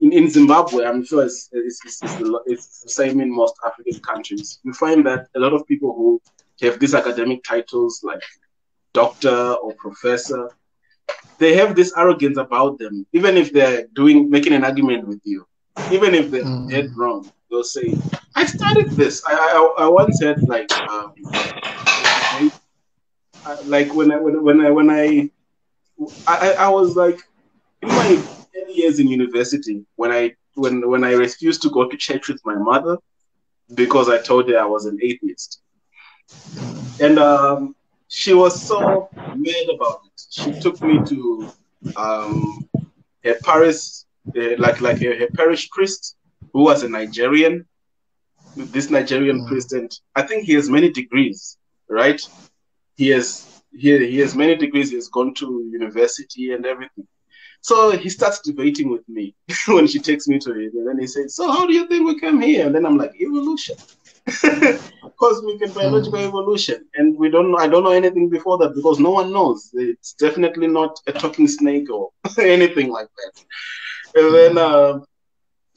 in Zimbabwe, I'm sure it's the same in most African countries. You find that a lot of people who have these academic titles like doctor or professor, they have this arrogance about them. Even if they're making an argument with you, even if they're dead wrong, they'll say, "I studied this." I once had like when I was like in my 10 years in university when I refused to go to church with my mother because I told her I was an atheist, and she was so mad about it. She took me to her parish, her parish priest, who was a Nigerian. This Nigerian priest, and I think he has many degrees, right? He has many degrees. He has gone to university and everything. So he starts debating with me when she takes me to him, and then he says, "So how do you think we came here?" And then I'm like, "Evolution." Cosmic and biological evolution, and I don't know anything before that because no one knows. It's definitely not a talking snake or anything like that. And then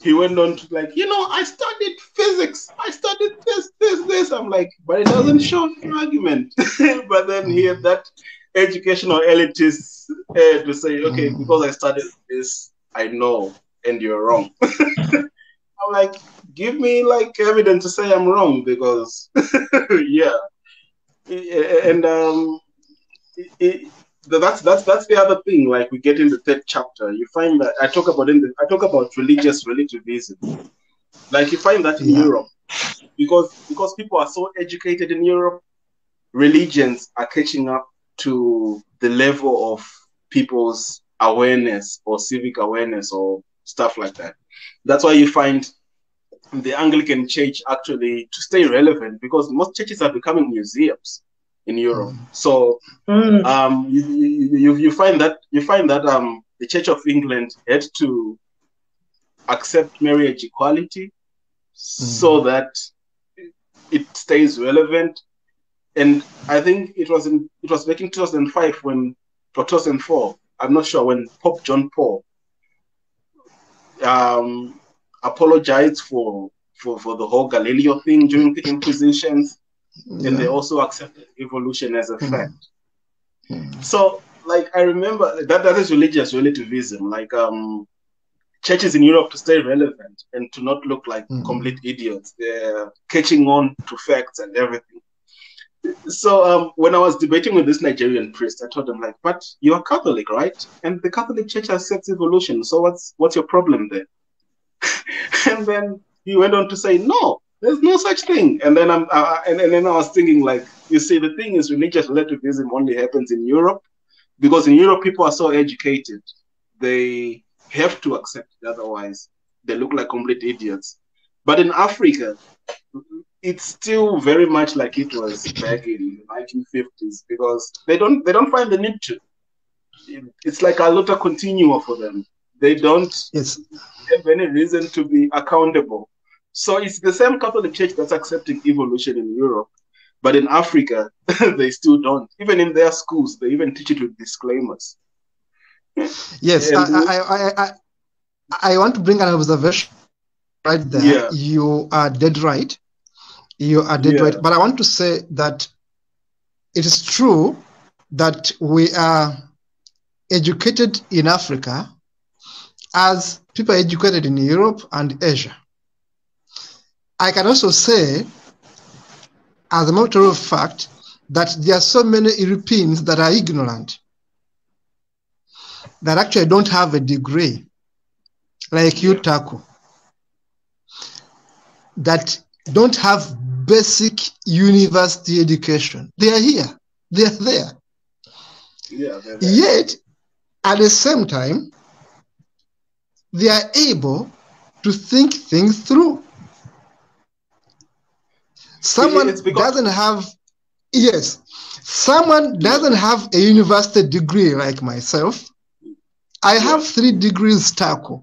he went on to like, I studied physics. I studied this. I'm like, but it doesn't show an argument. But then he had that educational elitist to say, okay, because I studied this, I know, and you're wrong. I'm like, give me like evidence to say I'm wrong, because yeah. And that's the other thing. Like, we get in the third chapter, you find that I talk about religious relativism. Like, you find that in Europe, because people are so educated in Europe, religions are catching up to the level of people's awareness or civic awareness or stuff like that. That's why you find the Anglican Church actually, to stay relevant, because most churches are becoming museums in Europe. So you find that the Church of England had to accept marriage equality so that it stays relevant. And I think it was back in 2005 or 2004. I'm not sure, when Pope John Paul apologized for the whole Galileo thing during the Inquisitions, and they also accepted evolution as a fact. So, like, I remember that is religious relativism. Like, churches in Europe, to stay relevant and to not look like complete idiots, they're catching on to facts and everything. So when I was debating with this Nigerian priest, I told him, like, but you're Catholic, right? And the Catholic Church accepts evolution. So what's your problem there? And then he went on to say, no, there's no such thing. And then and then I was thinking, like, you see, the thing is, religious relativism only happens in Europe, because in Europe people are so educated, they have to accept it, otherwise they look like complete idiots. But in Africa, it's still very much like it was back in the 1950s, because they don't find the need to. It's like a luta continua for them. They don't have any reason to be accountable. So it's the same Catholic Church that's accepting evolution in Europe, but in Africa, they still don't. Even in their schools, they even teach it with disclaimers. Yes, I want to bring an observation right there. Yeah. You are dead right. You are dead right. But I want to say that it is true that we are educated in Africa as people are educated in Europe and Asia. I can also say, as a matter of fact, that there are so many Europeans that are ignorant, that actually don't have a degree, like you, Taku, that don't have basic university education. They are here. They are there. Yeah, yet, at the same time, they are able to think things through. Someone doesn't have a university degree like myself. I have 3 degrees, Taku.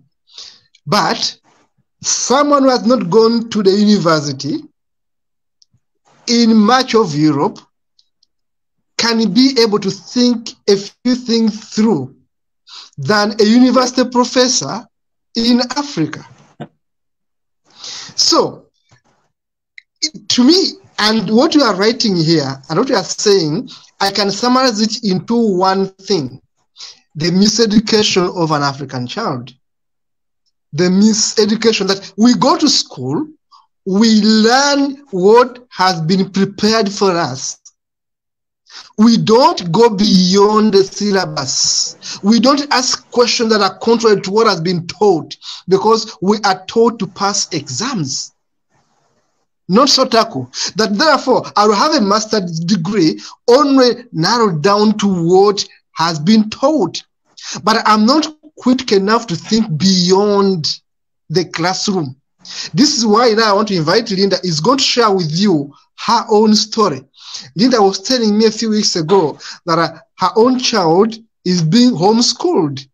But someone who has not gone to the university in much of Europe can be able to think a few things through than a university professor in Africa. So, to me, and what you are writing here and what you are saying, I can summarize it into one thing: the miseducation of an African child. The miseducation that we go to school, we learn what has been prepared for us. We don't go beyond the syllabus. We don't ask questions that are contrary to what has been taught, because we are taught to pass exams. Not so, Taku, that therefore I will have a master's degree only narrowed down to what has been taught. But I'm not quick enough to think beyond the classroom. This is why now I want to invite Linda. Is going to share with you her own story. Linda was telling me a few weeks ago that her own child is being homeschooled.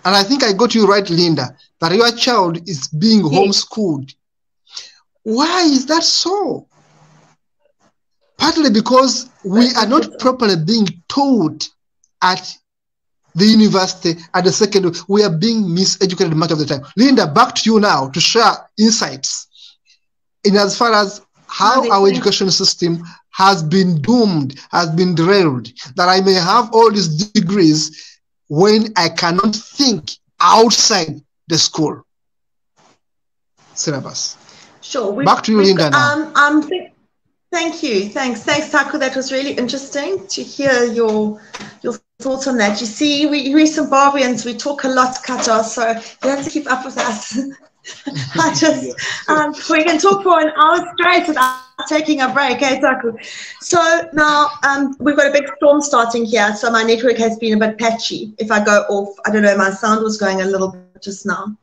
And I think I got you right, Linda, that your child is being homeschooled. Why is that so? Partly because we are not properly being taught at the university, at the secondary, we are being miseducated much of the time. Linda, back to you now to share insights in as far as how our education system has been doomed, has been derailed, that I may have all these degrees when I cannot think outside the school syllabus. Sure. Back to you, Linda, now. Thank you. Thanks, Taku. That was really interesting to hear your thoughts on that. You see, we Zimbabweans, we talk a lot, Kata, so you have to keep up with us. We can talk for an hour straight without taking a break, eh, Taku? So now we've got a big storm starting here, so my network has been a bit patchy. If I go off, I don't know, my sound was going a little bit just now.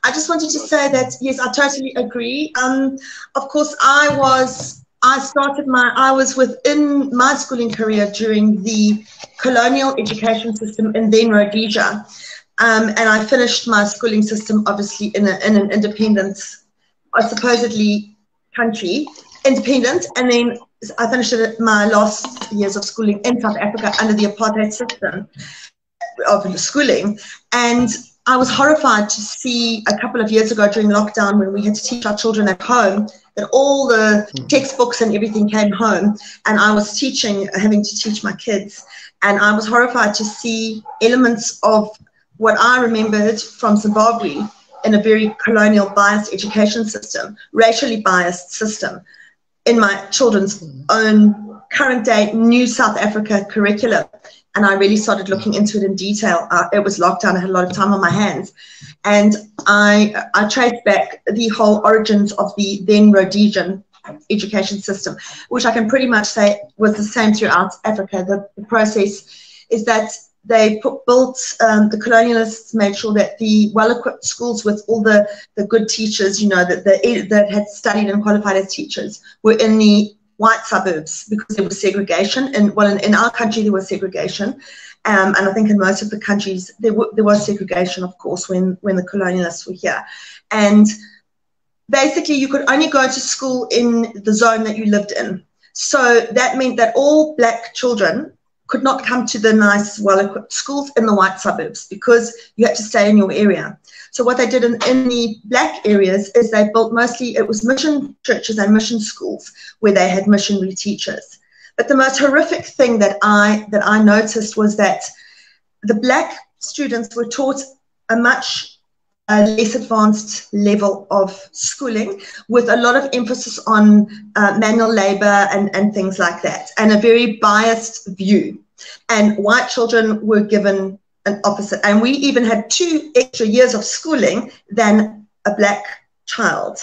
I just wanted to say that, yes, I totally agree. Of course, I was within my schooling career during the colonial education system in then Rhodesia. And I finished my schooling system, obviously, in an independent, supposedly country, independent. And then I finished my last years of schooling in South Africa under the apartheid system of schooling. And I was horrified to see a couple of years ago during lockdown, when we had to teach our children at home, that all the textbooks and everything came home, and I was having to teach my kids. And I was horrified to see elements of what I remembered from Zimbabwe in a very colonial biased education system, racially biased system, in my children's own current day new South Africa curriculum. And I really started looking into it in detail. It was lockdown, I had a lot of time on my hands. And I traced back the whole origins of the then Rhodesian education system, which I can pretty much say was the same throughout Africa. The process is that they built, the colonialists made sure that the well-equipped schools with all the good teachers, you know, that had studied and qualified as teachers, were in the white suburbs, because there was segregation. And well, in our country there was segregation, and I think in most of the countries there was segregation, of course, when the colonialists were here. And basically you could only go to school in the zone that you lived in. So that meant that all black children could not come to the nice, well-equipped schools in the white suburbs, because you had to stay in your area. So what they did in the black areas is they built mostly, it was mission churches and mission schools where they had missionary teachers. But the most horrific thing that I noticed was that the black students were taught a much less advanced level of schooling, with a lot of emphasis on manual labor and things like that, and a very biased view. And white children were given an opposite. And we even had 2 extra years of schooling than a black child.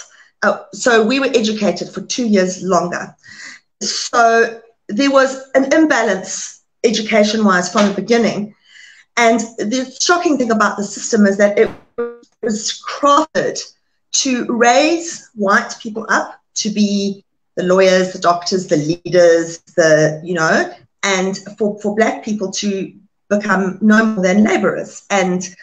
So we were educated for 2 years longer. So there was an imbalance education-wise from the beginning. And the shocking thing about the system is that it was crafted to raise white people up to be the lawyers, the doctors, the leaders, and for black people to become no more than laborers and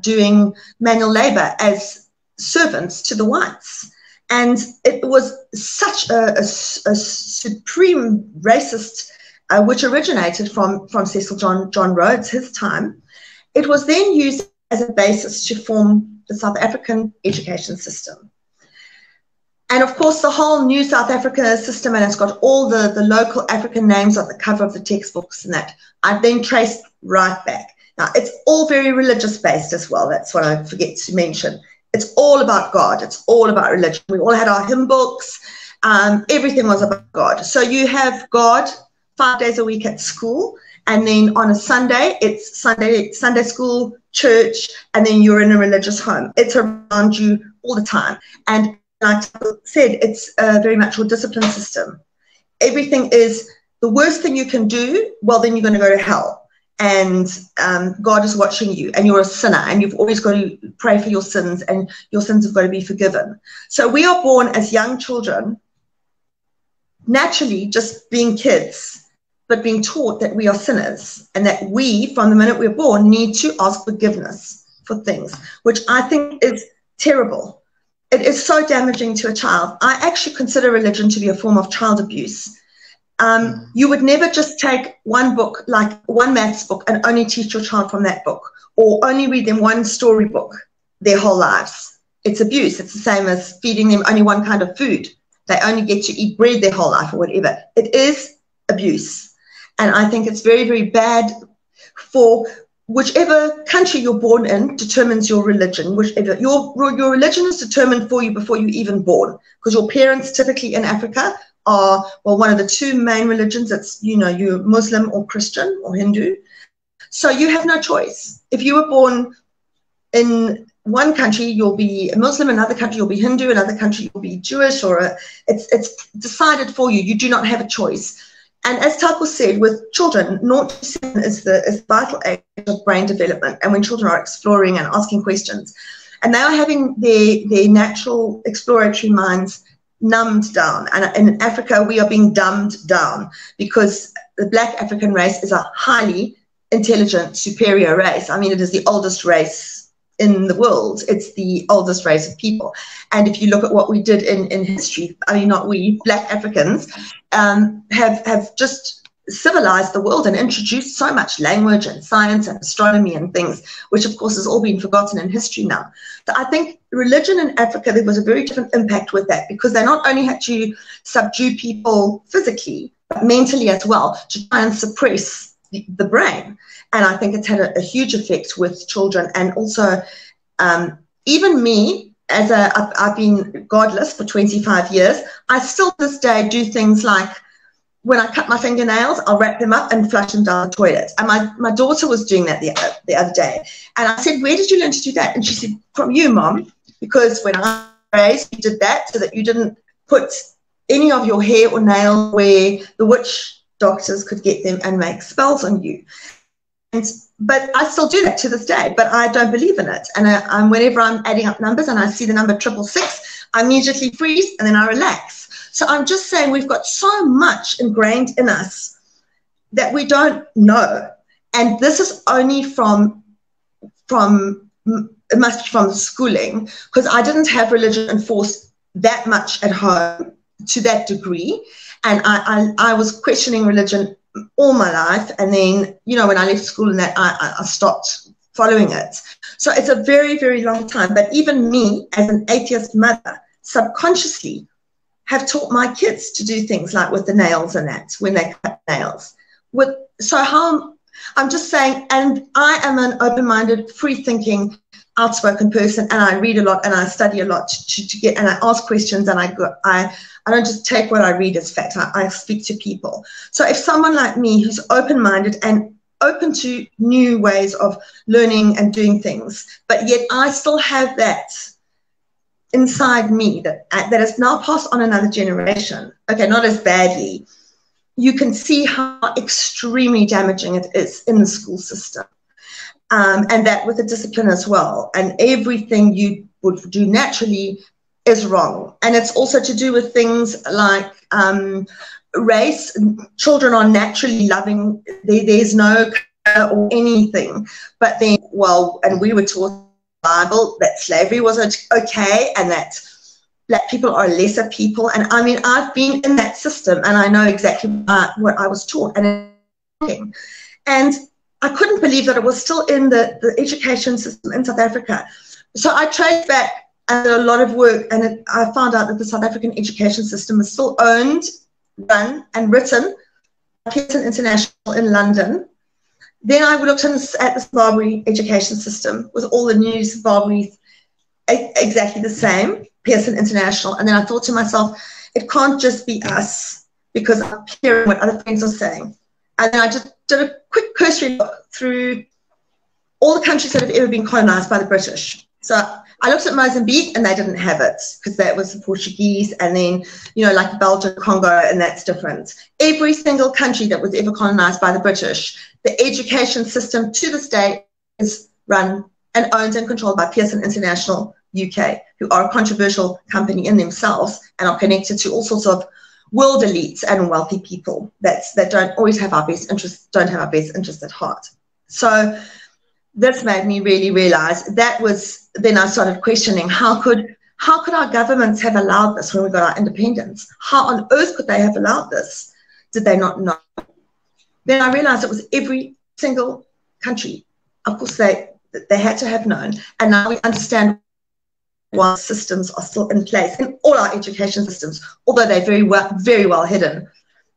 doing manual labor as servants to the whites. And it was such a supreme racist, which originated from Cecil John Rhodes, his time. It was then used as a basis to form the South African education system. And of course, the whole new South Africa system, and it's got all the local African names on the cover of the textbooks and that, I've then traced right back. Now, it's all very religious based as well. That's what I forget to mention. It's all about God. It's all about religion. We all had our hymn books. Everything was about God. So you have God 5 days a week at school, and then on a Sunday, it's Sunday school, church, and then you're in a religious home. It's around you all the time. And like I said, it's very much a discipline system. Everything is the worst thing you can do, well, then you're going to go to hell. And God is watching you, and you're a sinner, and you've always got to pray for your sins, and your sins have got to be forgiven. So we are born as young children, naturally just being kids, but being taught that we are sinners, and that we, from the minute we're born, need to ask forgiveness for things, which I think is terrible. It is so damaging to a child. I actually consider religion to be a form of child abuse. You would never just take one book, like one maths book, and only teach your child from that book, or only read them one storybook their whole lives. It's abuse. It's the same as feeding them only one kind of food. They only get to eat bread their whole life or whatever. It is abuse. And I think it's very, very bad for whichever country you're born in determines your religion. Whichever your religion is determined for you before you're even born, because your parents typically in Africa are, well, one of the two main religions. It's, you know, you're Muslim or Christian or Hindu. So you have no choice. If you were born in one country, you'll be a Muslim, another country you'll be Hindu, another country you'll be Jewish, or it's decided for you. You do not have a choice. And as Taku said, with children, 0 to 7 is the vital age of brain development, and when children are exploring and asking questions, and they are having their natural exploratory minds numbed down. And in Africa, we are being dumbed down because the Black African race is a highly intelligent, superior race. I mean, it is the oldest race in the world. It's the oldest race of people. And if you look at what we did in history, I mean, not we, Black Africans, have just civilized the world and introduced so much language and science and astronomy and things, which of course has all been forgotten in history now. So I think religion in Africa, there was a very different impact with that, because they not only had to subdue people physically, but mentally as well, to try and suppress the brain. And I think it's had a huge effect with children. And also, even me, I've been godless for 25 years, I still to this day do things like, when I cut my fingernails, I'll wrap them up and flush them down the toilet. And my daughter was doing that the other day. And I said, where did you learn to do that? And she said, from you, Mom, because when I was raised, you did that so that you didn't put any of your hair or nail where the witch doctors could get them and make spells on you. But I still do that to this day, but I don't believe in it. And whenever I'm adding up numbers and I see the number 666, I immediately freeze and then I relax. So I'm just saying we've got so much ingrained in us that we don't know. And this is only from it must be from the schooling, because I didn't have religion enforced that much at home to that degree. And I was questioning religion all my life. And then, you know, when I left school and that, I stopped following it. So it's a very, very long time. But even me, as an atheist mother, subconsciously have taught my kids to do things like with the nails and that, when they cut nails. I'm just saying, and I am an open-minded, free-thinking, outspoken person, and I read a lot and I study a lot to get, and I ask questions, and I don't just take what I read as fact. I speak to people. So if someone like me, who's open-minded and open to new ways of learning and doing things, but yet I still have that inside me that is now passed on another generation, okay, not as badly, you can see how extremely damaging it is in the school system. And that with the discipline as well. And everything you would do naturally is wrong. And it's also to do with things like race. Children are naturally loving. There's no or anything. But then, well, and we were taught in the Bible that slavery was okay and that Black people are lesser people. And I mean, I've been in that system and I know exactly what I was taught. And I couldn't believe that it was still in the education system in South Africa. So I traced back and did a lot of work, and I found out that the South African education system is still owned, run, and written by Pearson International in London. Then I looked at the Zimbabwe education system with all the new Zimbabwe's exactly the same, Pearson International. And then I thought to myself, it can't just be us, because I'm hearing what other friends are saying. And then I just did a quick cursory look through all the countries that have ever been colonized by the British. So I looked at Mozambique and they didn't have it because that was the Portuguese, and then, you know, like Belgium, Congo, and that's different. Every single country that was ever colonized by the British, the education system to this day is run and owned and controlled by Pearson International UK, who are a controversial company in themselves and are connected to all sorts of world elites and wealthy people that don't always have our best interests, don't have our best interests at heart. So this made me really realize that was, then I started questioning how could our governments have allowed this when we got our independence? How on earth could they have allowed this? did they not know? Then I realized it was every single country. Of course, they had to have known. And now we understand why systems are still in place in all our education systems, although they're very well hidden.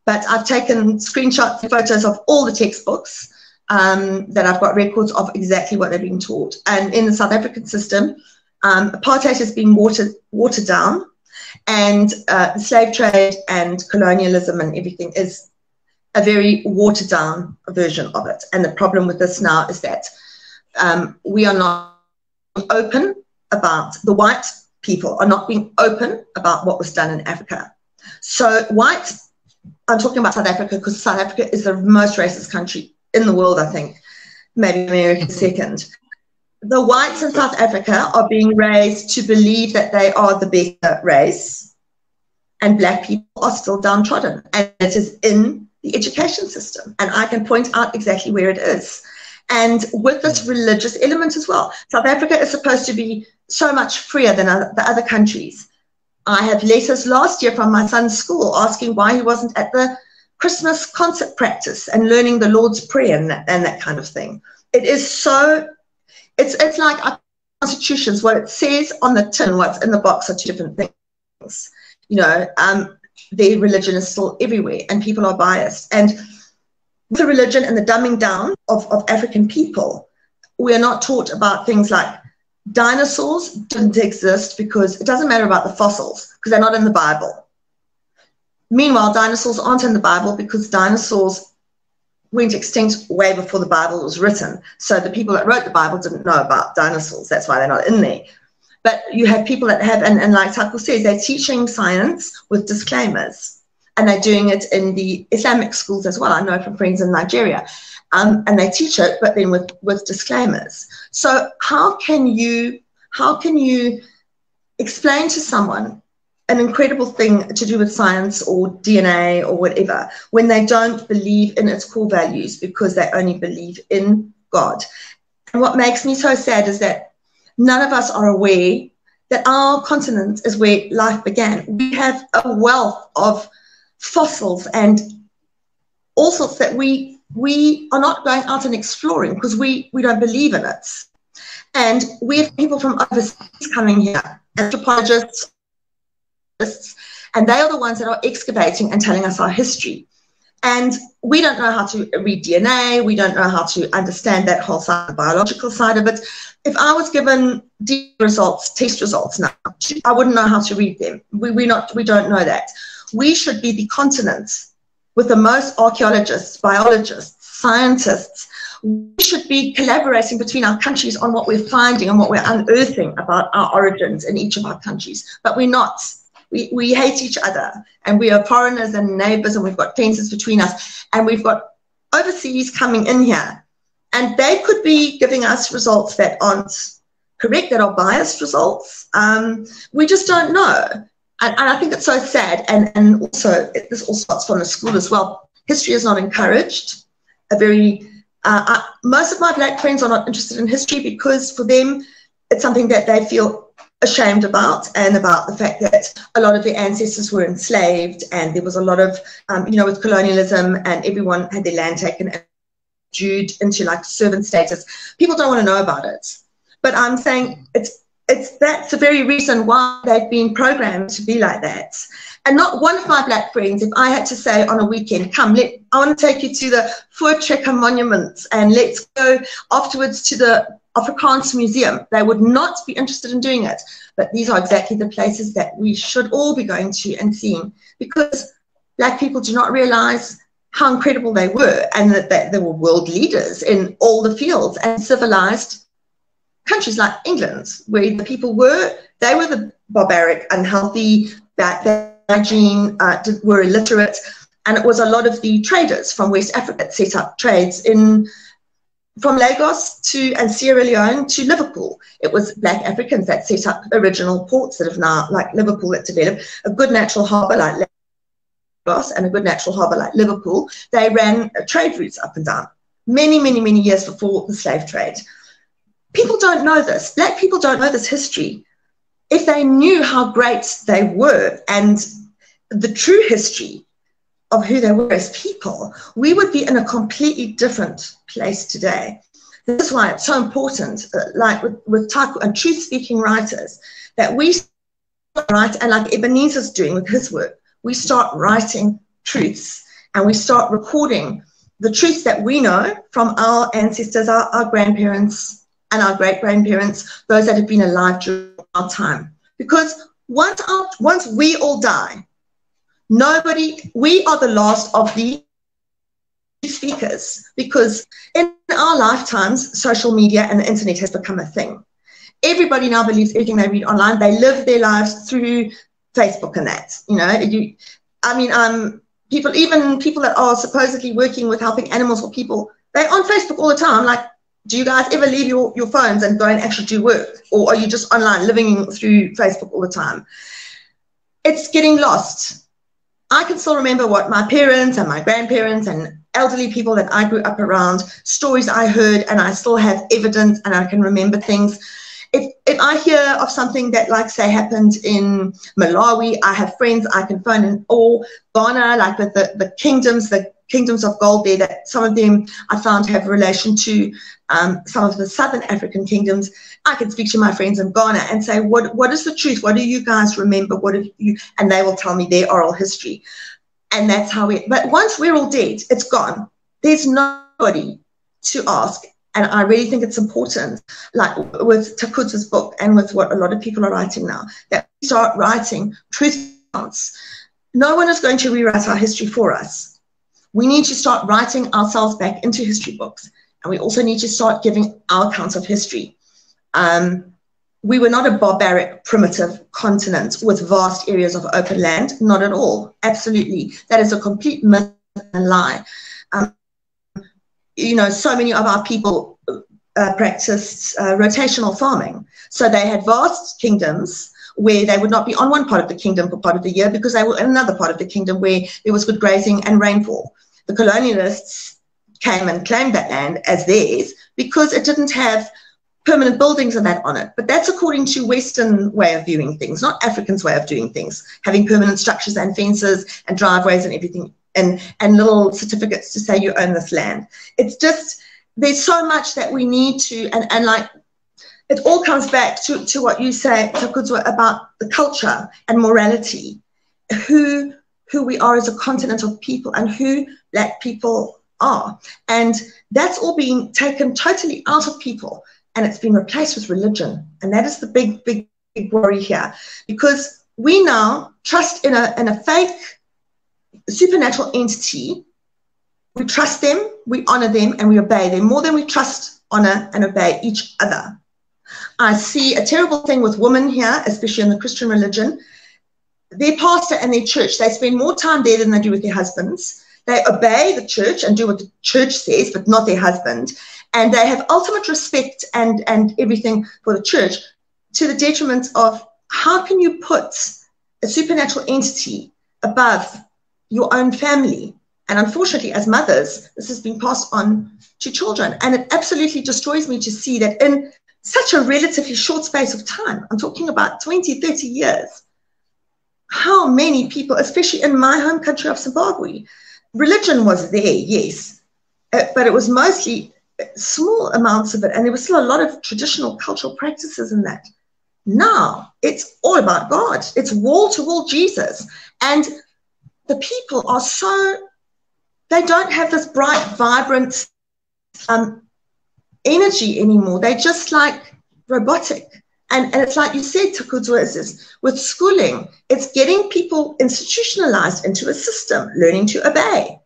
But I've taken screenshots and photos of all the textbooks that I've got records of exactly what they're being taught. And in the South African system, apartheid has been watered down, and the slave trade and colonialism and everything is a very watered down version of it. And the problem with this now is that we are not open about, the white people are not being open about what was done in Africa. So I'm talking about South Africa because South Africa is the most racist country in the world, I think, maybe America second. The whites in South Africa are being raised to believe that they are the better race, and black people are still downtrodden, and it is in the education system, and I can point out exactly where it is. And with this religious element as well, South Africa is supposed to be so much freer than the other countries. I had letters last year from my son's school asking why he wasn't at the Christmas concert practice and learning the Lord's Prayer and that kind of thing. It is so, it's like our constitutions, what it says on the tin, what's in the box are two different things. You know, their religion is still everywhere and people are biased. And the religion and the dumbing down of African people, we are not taught about things like dinosaurs didn't exist because it doesn't matter about the fossils because they're not in the Bible. Meanwhile, dinosaurs aren't in the Bible because dinosaurs went extinct way before the Bible was written. So the people that wrote the Bible didn't know about dinosaurs. That's why they're not in there. But you have people that have, and like Taku says, they're teaching science with disclaimers. And they're doing it in the Islamic schools as well. I know from friends in Nigeria. And they teach it, but then with disclaimers. So how can you explain to someone an incredible thing to do with science or DNA or whatever when they don't believe in its core values because they only believe in God? And what makes me so sad is that none of us are aware that our continent is where life began. We have a wealth of fossils and all sorts that we are not going out and exploring because we don't believe in it. And we have people from overseas coming here, anthropologists, and they are the ones that are excavating and telling us our history. And we don't know how to read DNA. We don't know how to understand that whole side, the biological side of it. If I was given test results now, I wouldn't know how to read them. We don't know that. We should be the continent with the most archaeologists, biologists, scientists. We should be collaborating between our countries on what we're finding and what we're unearthing about our origins in each of our countries. But we're not. We hate each other, and we are foreigners and neighbors, and we've got fences between us, and we've got overseas coming in here, and they could be giving us results that aren't correct, that are biased results. We just don't know. And I think it's so sad, and also this all starts from the school as well. History is not encouraged. Most of my black friends are not interested in history because for them it's something that they feel ashamed about, and about the fact that a lot of their ancestors were enslaved, and there was a lot of, with colonialism, and everyone had their land taken and reduced into like servant status. People don't want to know about it. But I'm saying that's the very reason why they've been programmed to be like that. And not one of my black friends, if I had to say on a weekend, come, I want to take you to the Voortrekker Monument and let's go afterwards to the Afrikaans Museum, they would not be interested in doing it. But these are exactly the places that we should all be going to and seeing, because black people do not realize how incredible they were, and that they were world leaders in all the fields, and civilized countries like England, where the people were the barbaric, unhealthy, that hygiene, were illiterate, and it was a lot of the traders from West Africa that set up trades from Lagos and Sierra Leone to Liverpool. It was black Africans that set up original ports that have now, like Liverpool, that developed a good natural harbour like Lagos and a good natural harbour like Liverpool. They ran trade routes up and down many, many, many years before the slave trade. People don't know this. Black people don't know this history. If they knew how great they were and the true history of who they were as people, we would be in a completely different place today. This is why it's so important, like with truth-speaking writers, that we write, and like Ebenezer's doing with his work, we start writing truths and we start recording the truths that we know from our ancestors, our grandparents and our great-grandparents, those that have been alive during our time. Because once we all die, we are the last of the speakers, because in our lifetimes, social media and the internet has become a thing. Everybody now believes everything they read online. They live their lives through Facebook and that, you know. People that are supposedly working with helping animals or people, they're on Facebook all the time. Like, do you guys ever leave your phones and go and actually do work? Or are you just online living through Facebook all the time? It's getting lost. I can still remember what my parents and my grandparents and elderly people that I grew up around, stories I heard, and I still have evidence and I can remember things. If I hear of something that, like, say, happened in Malawi, I have friends I can phone in, or Ghana, like with the kingdoms of gold there, that some of them I found have relation to some of the southern African kingdoms. I can speak to my friends in Ghana and say, what is the truth? What do you guys remember? What have you? And they will tell me their oral history. And that's how but once we're all dead, it's gone. There's nobody to ask. And I really think it's important, like with Takudzwa's book and with what a lot of people are writing now, that we start writing truth accounts. No one is going to rewrite our history for us. We need to start writing ourselves back into history books. And we also need to start giving our accounts of history. We were not a barbaric, primitive continent with vast areas of open land. Not at all. Absolutely. That is a complete myth and lie. You know, so many of our people practiced rotational farming. So they had vast kingdoms where they would not be on one part of the kingdom for part of the year because they were in another part of the kingdom where there was good grazing and rainfall. The colonialists came and claimed that land as theirs because it didn't have permanent buildings and that on it. But that's according to Western way of viewing things, not African's way of doing things, having permanent structures and fences and driveways and everything. And little certificates to say you own this land. It's just, there's so much that we need to, and like, it all comes back to what you say, Takudzwa, about the culture and morality, who we are as a continent of people and who Black people are. And that's all being taken totally out of people, and it's been replaced with religion. And that is the big, big, big worry here, because we now trust in a fake supernatural entity. We trust them, we honor them, and we obey them more than we trust, honor, and obey each other. I see a terrible thing with women here, especially in the Christian religion. Their pastor and their church, they spend more time there than they do with their husbands. They obey the church and do what the church says, but not their husband. And they have ultimate respect and everything for the church, to the detriment of, how can you put a supernatural entity above your own family? And unfortunately, as mothers, this has been passed on to children. And it absolutely destroys me to see that in such a relatively short space of time, I'm talking about 20, 30 years, how many people, especially in my home country of Zimbabwe, religion was there, yes, but it was mostly small amounts of it. And there was still a lot of traditional cultural practices in that. Now it's all about God. It's wall to wall Jesus. And the people are so, they don't have this bright, vibrant energy anymore. They're just like robotic. And it's like you said, Takudzwa, is with schooling, it's getting people institutionalized into a system, learning to obey.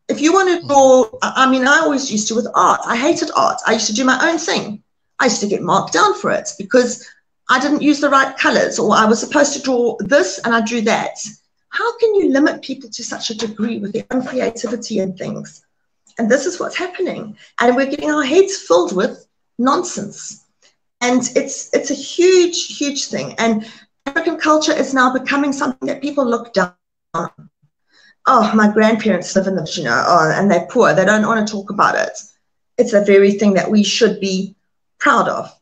If you want to draw, I mean, I always used to with art. I hated art. I used to do my own thing. I used to get marked down for it because I didn't use the right colors, or I was supposed to draw this and I drew that. How can you limit people to such a degree with their own creativity and things? And this is what's happening. And we're getting our heads filled with nonsense. And it's a huge, huge thing. And African culture is now becoming something that people look down on. Oh, my grandparents live in the, and they're poor. They don't want to talk about it. It's a very thing that we should be proud of,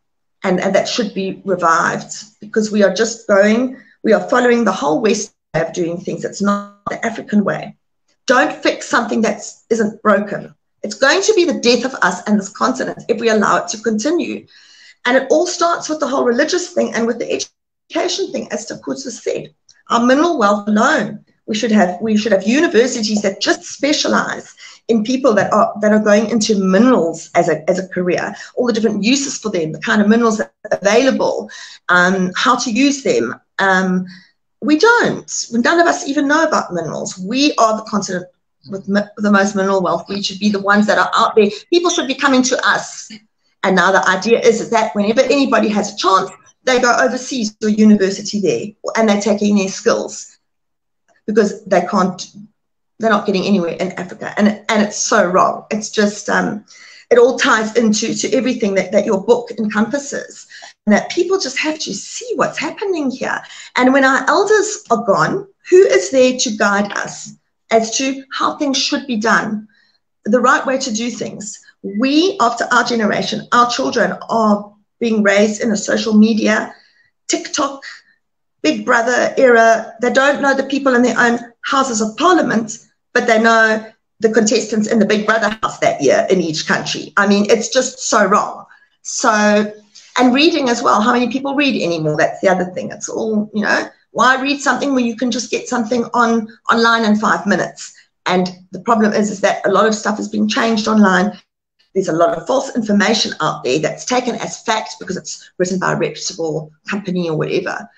and that should be revived, because we are just we are following the whole West of doing things. It's not the African way. Don't fix something that isn't broken. It's going to be the death of us and this continent if we allow it to continue. And it all starts with the whole religious thing and with the education thing, as Takudzwa said. Our mineral wealth alone. We should have universities that just specialize in people that are going into minerals as a career, all the different uses for them, the kind of minerals that are available, how to use them. We don't. None of us even know about minerals. We are the continent with the most mineral wealth. We should be the ones that are out there. People should be coming to us. And now the idea is that whenever anybody has a chance, they go overseas to a university there and they're taking their skills because they're not getting anywhere in Africa. And it's so wrong. It's just, it all ties into everything that your book encompasses. And that people just have to see what's happening here. And when our elders are gone, who is there to guide us as to how things should be done, the right way to do things? We, after our generation, our children are being raised in a social media, TikTok, Big Brother era. They don't know the people in their own houses of parliament, but they know the contestants in the Big Brother house that year in each country. I mean, it's just so wrong. So, and reading as well. How many people read anymore? That's the other thing. It's all, why read something when you can just get something online in 5 minutes? And the problem is that a lot of stuff is being changed online. There's a lot of false information out there that's taken as fact because it's written by a reputable company or whatever.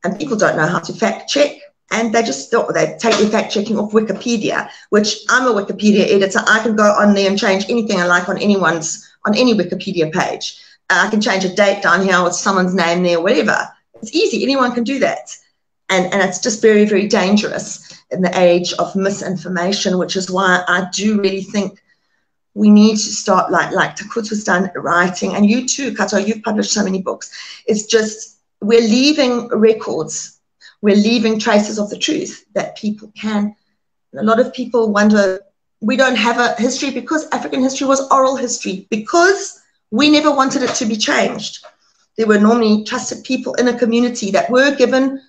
And people don't know how to fact check. And they just they take their fact checking off Wikipedia, which I'm a Wikipedia editor. I can go on there and change anything I like on any Wikipedia page. I can change a date down here with someone's name there, whatever. It's easy. Anyone can do that. And it's just very, very dangerous in the age of misinformation, which is why I do really think we need to start, like Takudzwa's done, writing. And you too, Kato, you've published so many books. It's just we're leaving records. We're leaving traces of the truth that people can. A lot of people wonder, we don't have a history because African history was oral history, because we never wanted it to be changed. There were normally trusted people in a community that were given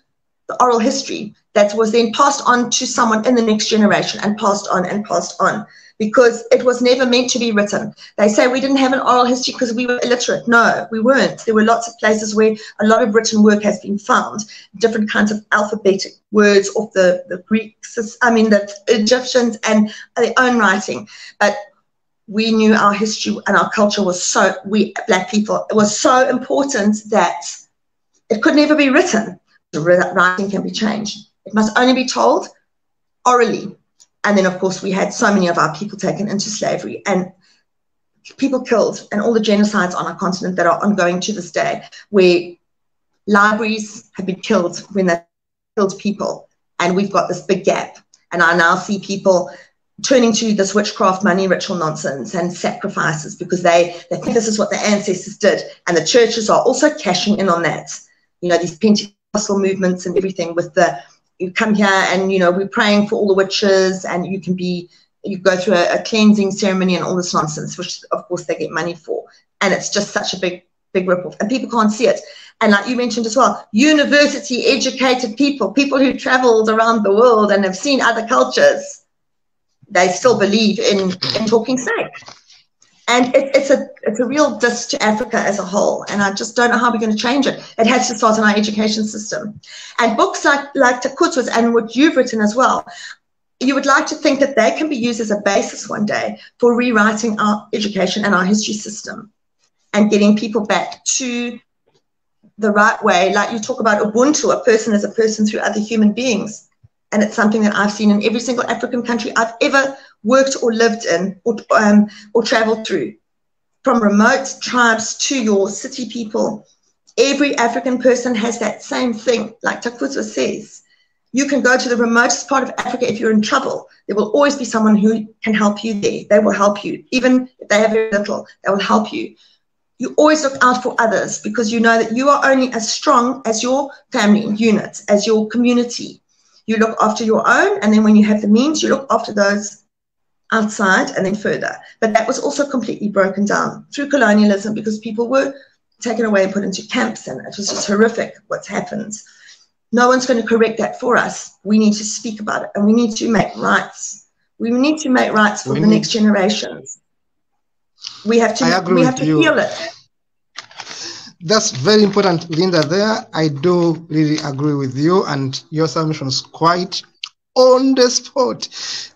the oral history that was then passed on to someone in the next generation and passed on, because it was never meant to be written. They say we didn't have an oral history because we were illiterate. No, we weren't. There were lots of places where a lot of written work has been found, different kinds of alphabetic words of the Greeks, the Egyptians and their own writing. But we knew our history and our culture was we Black people, it was so important that it could never be written. The writing can be changed. It must only be told orally. And then, of course, we had so many of our people taken into slavery and people killed, and all the genocides on our continent that are ongoing to this day, where libraries have been killed when they killed people. And we've got this big gap. And I now see people turning to this witchcraft money ritual nonsense and sacrifices because they think this is what the ancestors did. And the churches are also cashing in on that. These Pentecostal movements and everything with you come here and, we're praying for all the witches, and you go through a cleansing ceremony and all this nonsense, which of course they get money for. And it's just such a big ripoff, and people can't see it. And like you mentioned as well, university educated people who traveled around the world and have seen other cultures, they still believe in talking snake. And it's a real diss to Africa as a whole. And I just don't know how we're going to change it. It has to start in our education system. And books like Takudzwa's and what you've written as well, you would like to think that they can be used as a basis one day for rewriting our education and our history system and getting people back to the right way. Like you talk about Ubuntu, a person is a person through other human beings. And it's something that I've seen in every single African country I've ever worked or lived in or traveled through. From remote tribes to your city people, every African person has that same thing. Like Takudzwa says, you can go to the remotest part of Africa if you're in trouble. There will always be someone who can help you there. They will help you. Even if they have very little, they will help you. You always look out for others because you know that you are only as strong as your family unit, as your community. You look after your own, and then when you have the means, you look after those outside and then further. But that was also completely broken down through colonialism because people were taken away and put into camps, and it was just horrific what's happened. no one's going to correct that for us. We need to speak about it, and we need to make rights. We need to make rights for the next generations. We have to heal it. That's very important, Linda, there. I do really agree with you, and your submission is quite on the spot.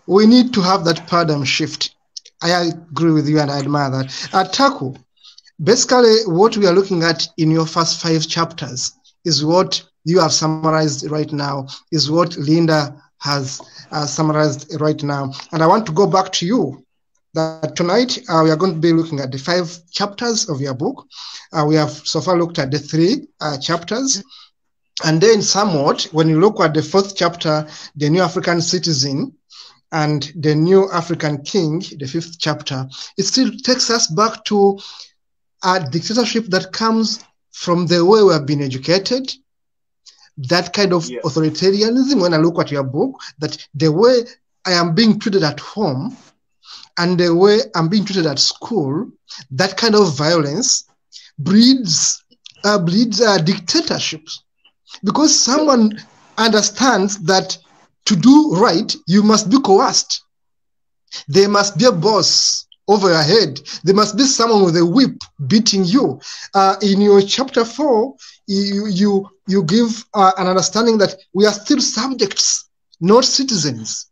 We need to have that paradigm shift. I agree with you, and I admire that. Taku, basically what we are looking at in your first 5 chapters is what you have summarized right now, is what Linda has summarized right now. And I want to go back to you. That tonight we are going to be looking at the 5 chapters of your book. We have so far looked at the 3 chapters. And then somewhat, when you look at the 4th chapter, the New African Citizen, and the New African King, the 5th chapter, it still takes us back to a dictatorship that comes from the way we have been educated, that kind of authoritarianism. When I look at your book, that the way I am being treated at home and the way I'm being treated at school, that kind of violence breeds dictatorships. Because someone understands that to do right, you must be coerced. There must be a boss over your head. There must be someone with a whip beating you. In your chapter 4, you give an understanding that we are still subjects, not citizens.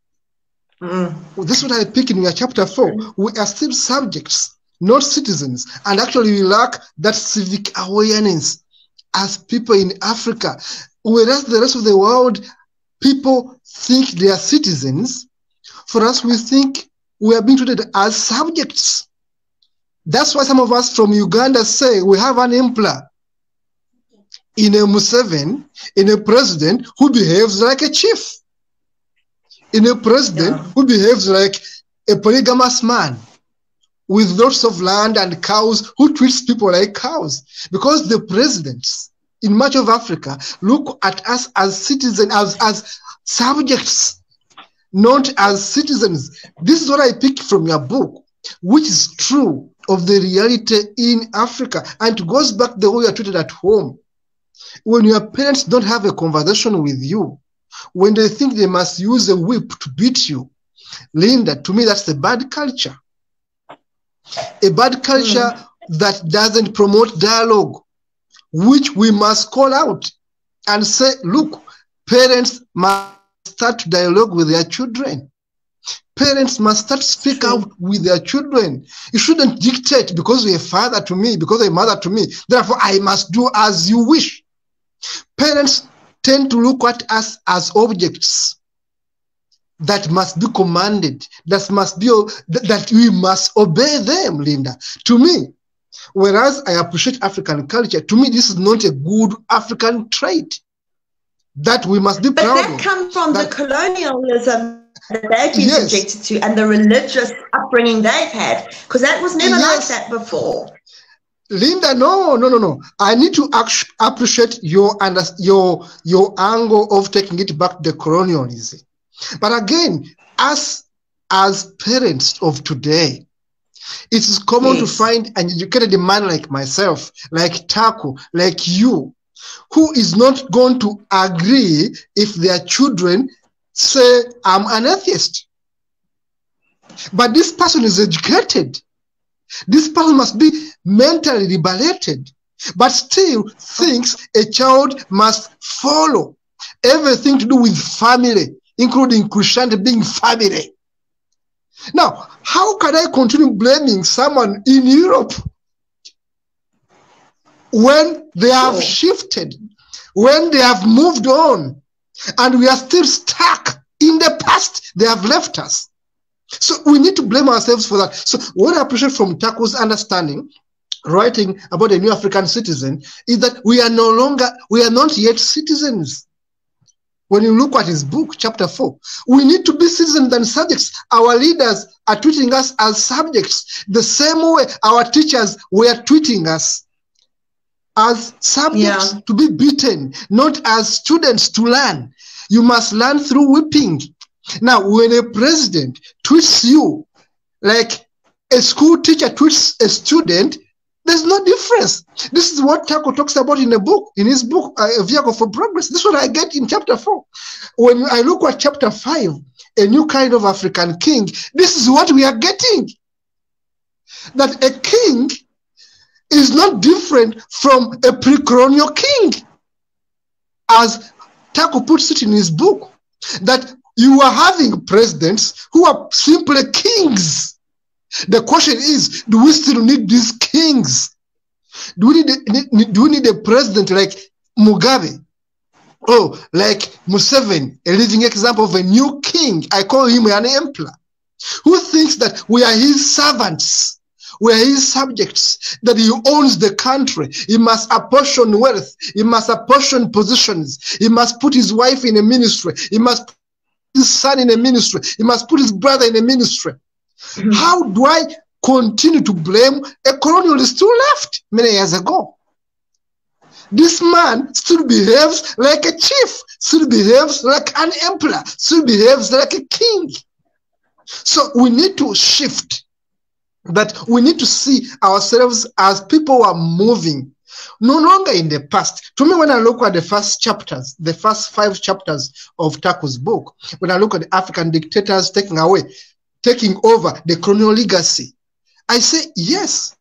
This is what I pick in your chapter 4. We are still subjects, not citizens. And actually, we lack that civic awareness as people in Africa. Whereas the rest of the world, people think they are citizens. For us, we think we are being treated as subjects. That's why some of us from Uganda say we have an emperor in a Museveni, in a president who behaves like a chief, in a president who behaves like a polygamous man with lots of land and cows, who treats people like cows. Because the presidents in much of Africa look at us as citizens, as subjects, not as citizens. This is what I pick from your book, which is true of the reality in Africa. And it goes back the way you are treated at home. When your parents don't have a conversation with you, when they think they must use a whip to beat you, Linda, to me, that's a bad culture. A bad culture that doesn't promote dialogue, which we must call out and say, look, parents must start to dialogue with their children. Parents must start to speak out with their children. You shouldn't dictate, because you're a father to me, because you're a mother to me, therefore I must do as you wish. Parents tend to look at us as objects that must be commanded, that we must obey them, Linda. To me, whereas I appreciate African culture, to me this is not a good African trait that we must be proud of. But that comes from the colonialism that they've been subjected to and the religious upbringing they've had, because that was never like that before. Linda, no. I need to appreciate your angle of taking it back to the colonialism. But again, as parents of today, it is common to find an educated man like myself, like Taku, like you, who is not going to agree if their children say, I'm an atheist. But this person is educated. This person must be mentally liberated, but still thinks a child must follow everything to do with family, including Christianity being family. Now, how can I continue blaming someone in Europe when they have shifted, when they have moved on, and we are still stuck in the past? They have left us. So we need to blame ourselves for that. So what I appreciate from Taku's understanding, writing about a New African Citizen, is that we are not yet citizens. When you look at his book, chapter 4, we need to be citizens and subjects. Our leaders are treating us as subjects, the same way our teachers were treating us as subjects to be beaten, not as students to learn. You must learn through whipping. Now, when a president treats you like a school teacher treats a student, There's no difference. This is what Taku talks about in his book, A Vehicle for Progress. This is what I get in chapter 4. When I look at chapter 5, a new kind of African king, this is what we are getting. That a king is not different from a pre-colonial king. As Taku puts it in his book, that you are having presidents who are simply kings. The question is, do we still need these kings? Do we need a president like Mugabe? Or like Museveni, a living example of a new king? I call him an emperor, who thinks that we are his servants, we are his subjects, that he owns the country. He must apportion wealth, he must apportion positions, he must put his wife in a ministry, he must put his son in a ministry, he must put his brother in a ministry. How do I continue to blame a colonialist who left many years ago? This man still behaves like a chief, still behaves like an emperor, still behaves like a king. So we need to shift. That we need to see ourselves as people who are moving, no longer in the past. To me, when I look at the first chapters, the first 5 chapters of Taku's book, when I look at the African dictators taking over the colonial legacy, I say, yes,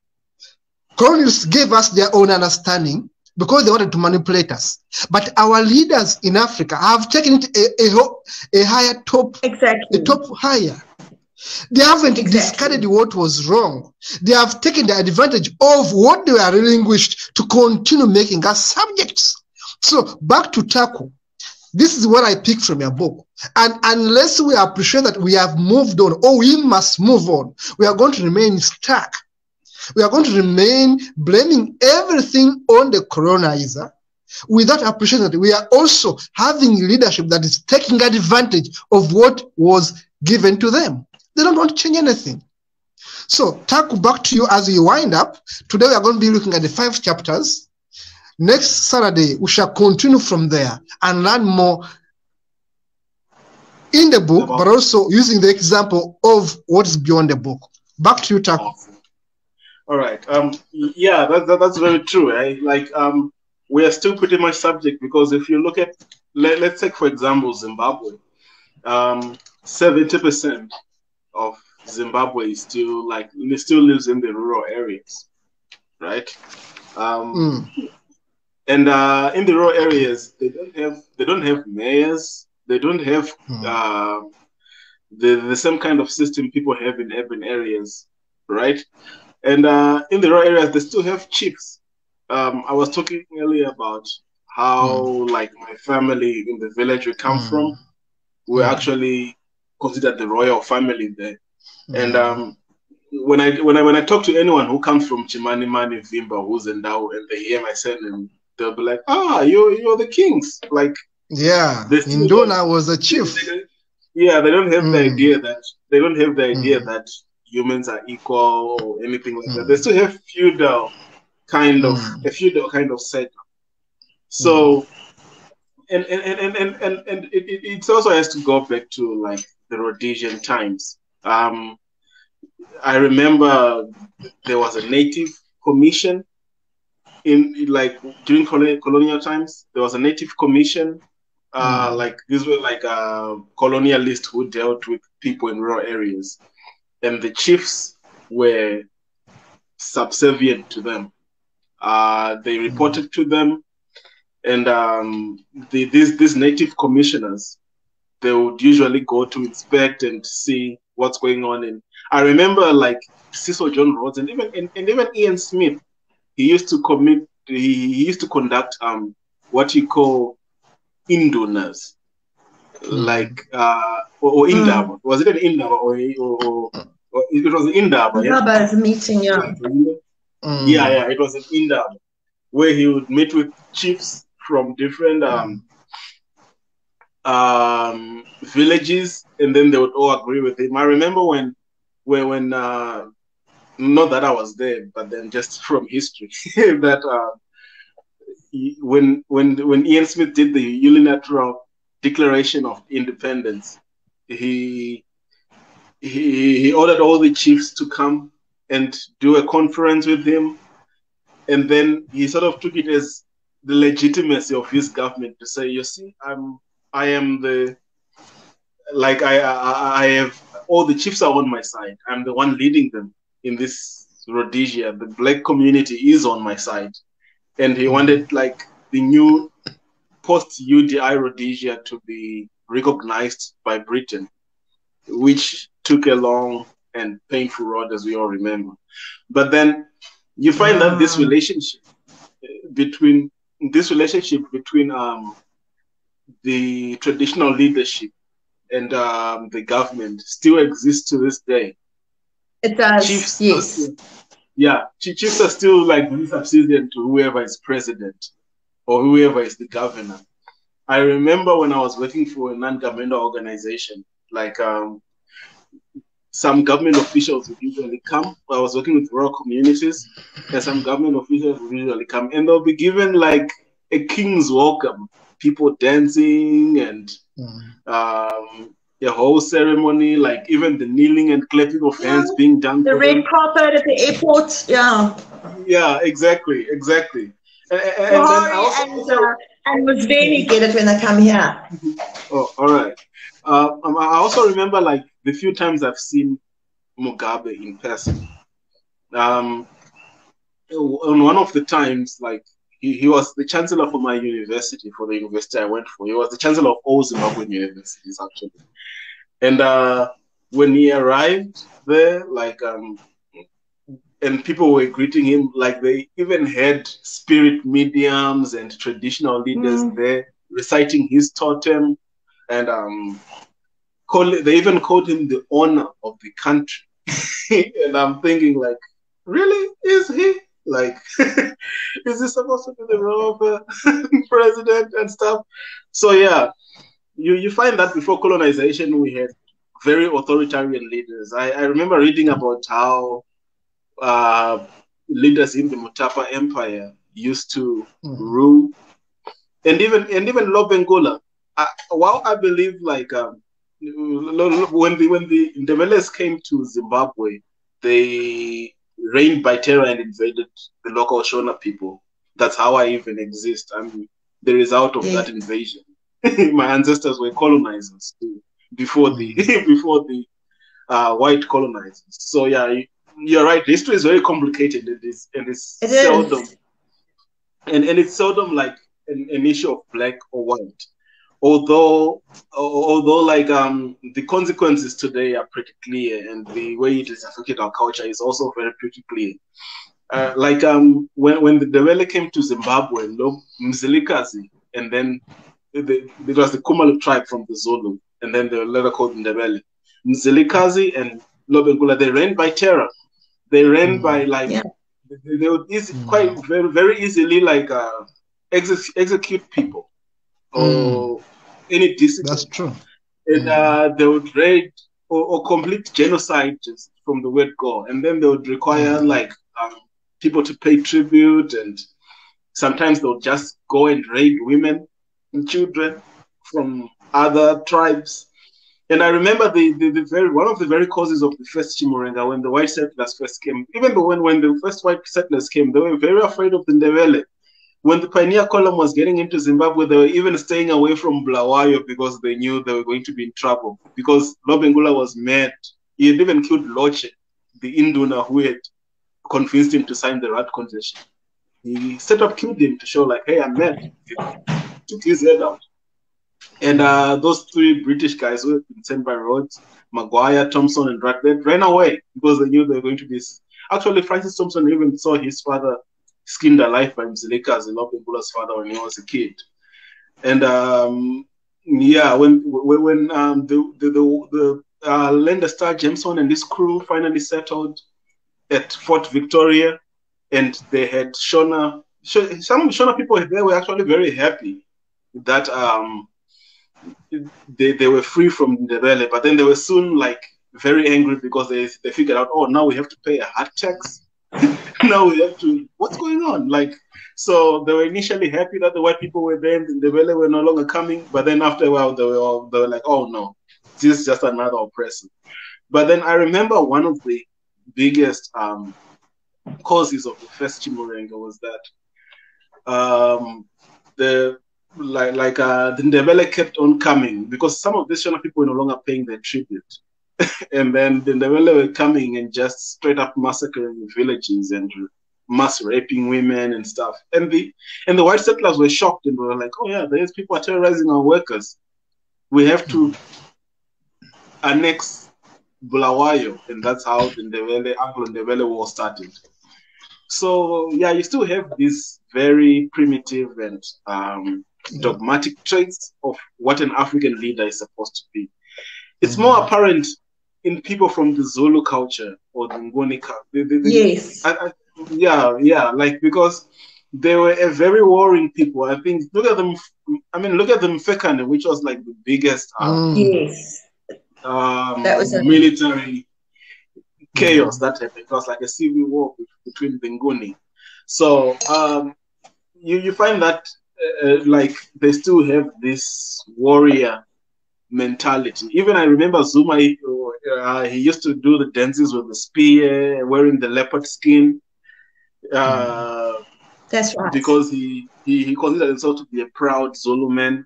colonialists gave us their own understanding because they wanted to manipulate us. But our leaders in Africa have taken it a higher top, exactly. a top higher. They haven't discarded what was wrong. They have taken the advantage of what they were relinquished to continue making us subjects. So back to Taku. This is what I picked from your book. And unless we appreciate that we have moved on, or we must move on, we are going to remain stuck. We are going to remain blaming everything on the colonizer without appreciating that we are also having leadership that is taking advantage of what was given to them. They don't want to change anything. So, Taku, back to you as we wind up. Today we are going to be looking at the 5 chapters. Next Saturday, we shall continue from there and learn more in the book, but also using the example of what is beyond the book. Back to you, Taku. All right. Yeah, that's very true. We are still pretty much subject, because if you look at, let's take for example Zimbabwe. 70% of Zimbabwe is still lives in the rural areas, right? And in the rural areas, they don't have mayors. They don't have the same kind of system people have in urban areas, right? And in the rural areas, they still have chiefs. I was talking earlier about how, like, my family in the village we come from, we're actually considered the royal family there. And when I talk to anyone who comes from Chimani Mani Vimba, who's in Dao, and they hear my surname, they'll be like, you're the kings. Like, yeah, Induna was a chief. They don't have the idea that humans are equal or anything like that. They still have feudal kind of setup. So and it also has to go back to like the Rhodesian times. I remember there was a native commission during colonial times. There was a native commission. Like these were like colonialists who dealt with people in rural areas, and the chiefs were subservient to them. They reported to them, and these native commissioners, they would usually go to inspect and see what's going on. And I remember like Cecil John Rhodes and even Ian Smith, he used to conduct what you call indunas, like or indaba. Was it an indaba or it was an indaba? Indaba is a meeting, yeah. Yeah, it was an indaba where he would meet with chiefs from different villages, and then they would all agree with him. I remember when not that I was there, but then just from history that when Ian Smith did the unilateral Declaration of Independence, he ordered all the chiefs to come and do a conference with him, And then he sort of took it as the legitimacy of his government to say, you see, I am the, like, I have, all the chiefs are on my side. I'm the one leading them in this Rhodesia. The black community is on my side. And he wanted, like, the new post-UDI Rhodesia to be recognized by Britain, which took a long and painful road, as we all remember. But then you find that this relationship between the traditional leadership and the government still exists to this day. It does. Chiefs, yes. Chiefs are still like subservient to whoever is president or whoever is the governor. I remember when I was working for a non-governmental organization, like some government officials would usually come. I was working with rural communities, and some government officials would usually come, and they'll be given like a king's welcome, people dancing and a whole ceremony, like even the kneeling and clapping of hands being done. The red carpet at the airport, Yeah, exactly. And Mazwienduna get it when they come here. Oh, all right. I also remember like the few times I've seen Mugabe in person. On one of the times, like he was the chancellor for my university, for the university I went for. He was the chancellor of all Zimbabwean universities, actually. And when he arrived there, like, and people were greeting him, like they even had spirit mediums and traditional leaders there reciting his totem, and they even called him the honor of the country. And I'm thinking, like, really? Is he? Like, is this supposed to be the role of a president and stuff? So yeah, you find that before colonization, we had very authoritarian leaders. I remember reading about how leaders in the Mutapa Empire used to rule, and even Lobengula. While I believe, like, when the Ndebelés came to Zimbabwe, they reigned by terror and invaded the local Shona people. That's how I even exist. I'm the result of that invasion. My ancestors were colonizers too, before the white colonizers. So yeah, you're right. History is very complicated. It's seldom, and it's seldom like an issue of black or white. Although like the consequences today are pretty clear, and the way it has affected our culture is also very pretty clear. Like when the Ndebele came to Zimbabwe, Mzilikazi, and then it was the Kumalu tribe from the Zulu, and then they were later called Ndebele. Mzilikazi and Lobengula, they reigned by terror. They reigned by like they would quite very easily like execute people or any discipline. That's true. And they would raid or complete genocide just from the word go, and then they would require like people to pay tribute, and sometimes they would just go and raid women and children from other tribes. And I remember one of the very causes of the first Chimurenga, when the white settlers first came, even though when the first white settlers came, they were very afraid of the Ndebele. When the pioneer column was getting into Zimbabwe, they were even staying away from Bulawayo because they knew they were going to be in trouble. Because Lobengula was mad. He had even killed Loche, the Induna who had convinced him to sign the Rat Concession. He set up, killed him to show like, hey, I'm mad. He took his head out. And those three British guys who had been sent by Rhodes, Maguire, Thompson, and Ratcliffe, ran away because they knew they were going to be... Actually, Francis Thompson even saw his father skinned alive by Mzilikazi, Lobengula's father, when he was a kid. And when the Lander Star Jameson and this crew finally settled at Fort Victoria, and they had some Shona people there were actually very happy that they were free from Ndebele, but then they were soon like very angry because they figured out, oh, now we have to pay a hard tax. Now we have to, what's going on? Like, so they were initially happy that the white people were there and the Ndebele were no longer coming, but then after a while they were like, oh no, this is just another oppressor. But then I remember one of the biggest causes of the first Chimurenga was that the Ndebele kept on coming because some of these Shona people were no longer paying their tribute. And then the Ndebele were coming and just straight up massacring villages and mass raping women and stuff. And the white settlers were shocked and were like, oh yeah, these people are terrorizing our workers. We have to annex Bulawayo. And that's how the Anglo-Ndebele war started. So yeah, you still have these very primitive and dogmatic traits of what an African leader is supposed to be. It's more apparent in people from the Zulu culture or the Ngoni culture. Yes. Like because they were a very warring people. I think look at them. I mean, look at them Mfekane, which was like the biggest yes. That was military chaos that happened. It was like a civil war between the Ngoni. So you find that like they still have this warrior mentality. Even I remember Zuma, he used to do the dances with the spear, wearing the leopard skin. That's right. Because he considered himself to be a proud Zulu man.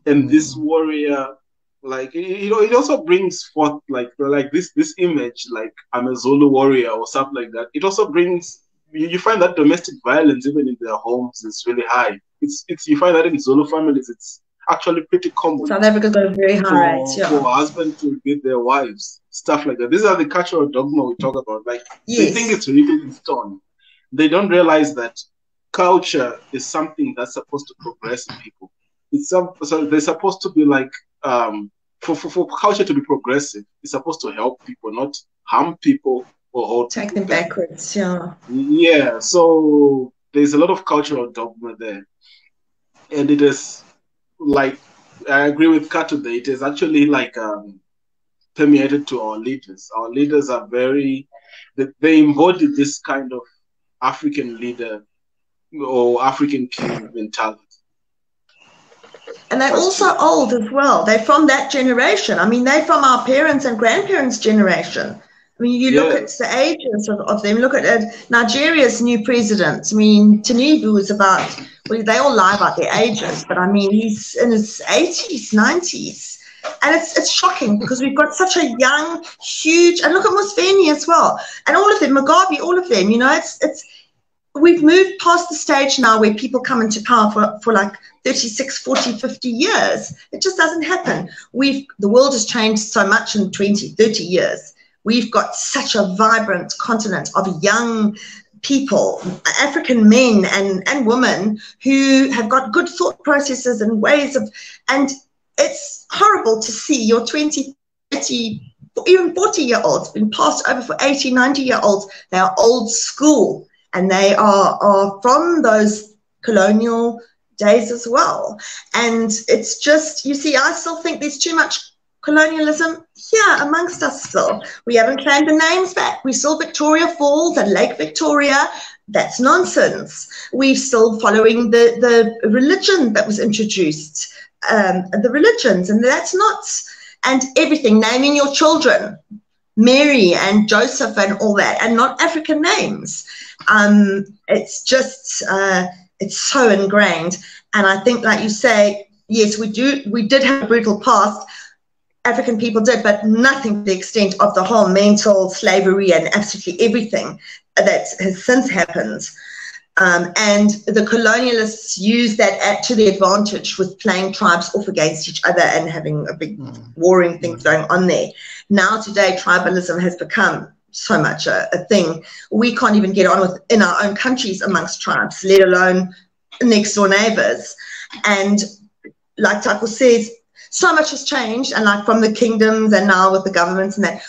And this warrior, like it also brings forth like this image, like I'm a Zulu warrior or something like that. It also brings you find that domestic violence even in their homes is really high. It's you find that in Zulu families it's actually pretty common. South Africa's got a very high rate, for husbands to beat their wives, stuff like that. These are the cultural dogma we talk about. Like they think it's written in stone. They don't realize that culture is something that's supposed to progress in people. So they're supposed to be like for culture to be progressive, it's supposed to help people, not harm people or hold take them backwards. Yeah. So there's a lot of cultural dogma there, and it is like I agree with Kato there. It is actually like permeated to our leaders. Our leaders are they embody this kind of African leader or African king mentality. And they're also old as well. They're from that generation. I mean, they're from our parents' and grandparents' generation. I mean, you look at the ages of them. Look at Nigeria's new president. I mean, Tinubu is about, well, they all lie about their ages, but I mean, he's in his 80s, 90s. And it's shocking because we've got such a young, huge, and look at Museveni as well. And all of them, Mugabe, all of them, you know, we've moved past the stage now where people come into power for like 36, 40, 50 years. It just doesn't happen. The world has changed so much in 20, 30 years. We've got such a vibrant continent of young people, African men and women who have got good thought processes and ways of, and it's horrible to see your 20, 30, even 40-year-olds being passed over for 80, 90-year-olds. They are old school and they are from those colonial days as well. And it's just, you see, I still think there's too much colonialism here amongst us still. We haven't claimed the names back. We're still Victoria Falls and Lake Victoria. That's nonsense. We're still following the religion that was introduced, the religions, and that's not, and everything, naming your children, Mary and Joseph and all that, and not African names. It's just, it's so ingrained. And I think, like you say, yes, we did have a brutal past, African people did, but nothing to the extent of the whole mental slavery and absolutely everything that has since happened. And the colonialists used that to their advantage with playing tribes off against each other and having a big warring thing going on there. Now today, tribalism has become so much a thing. We can't even get on with in our own countries amongst tribes, let alone next door neighbors. And like Taku says, so much has changed, and like from the kingdoms and now with the governments and that,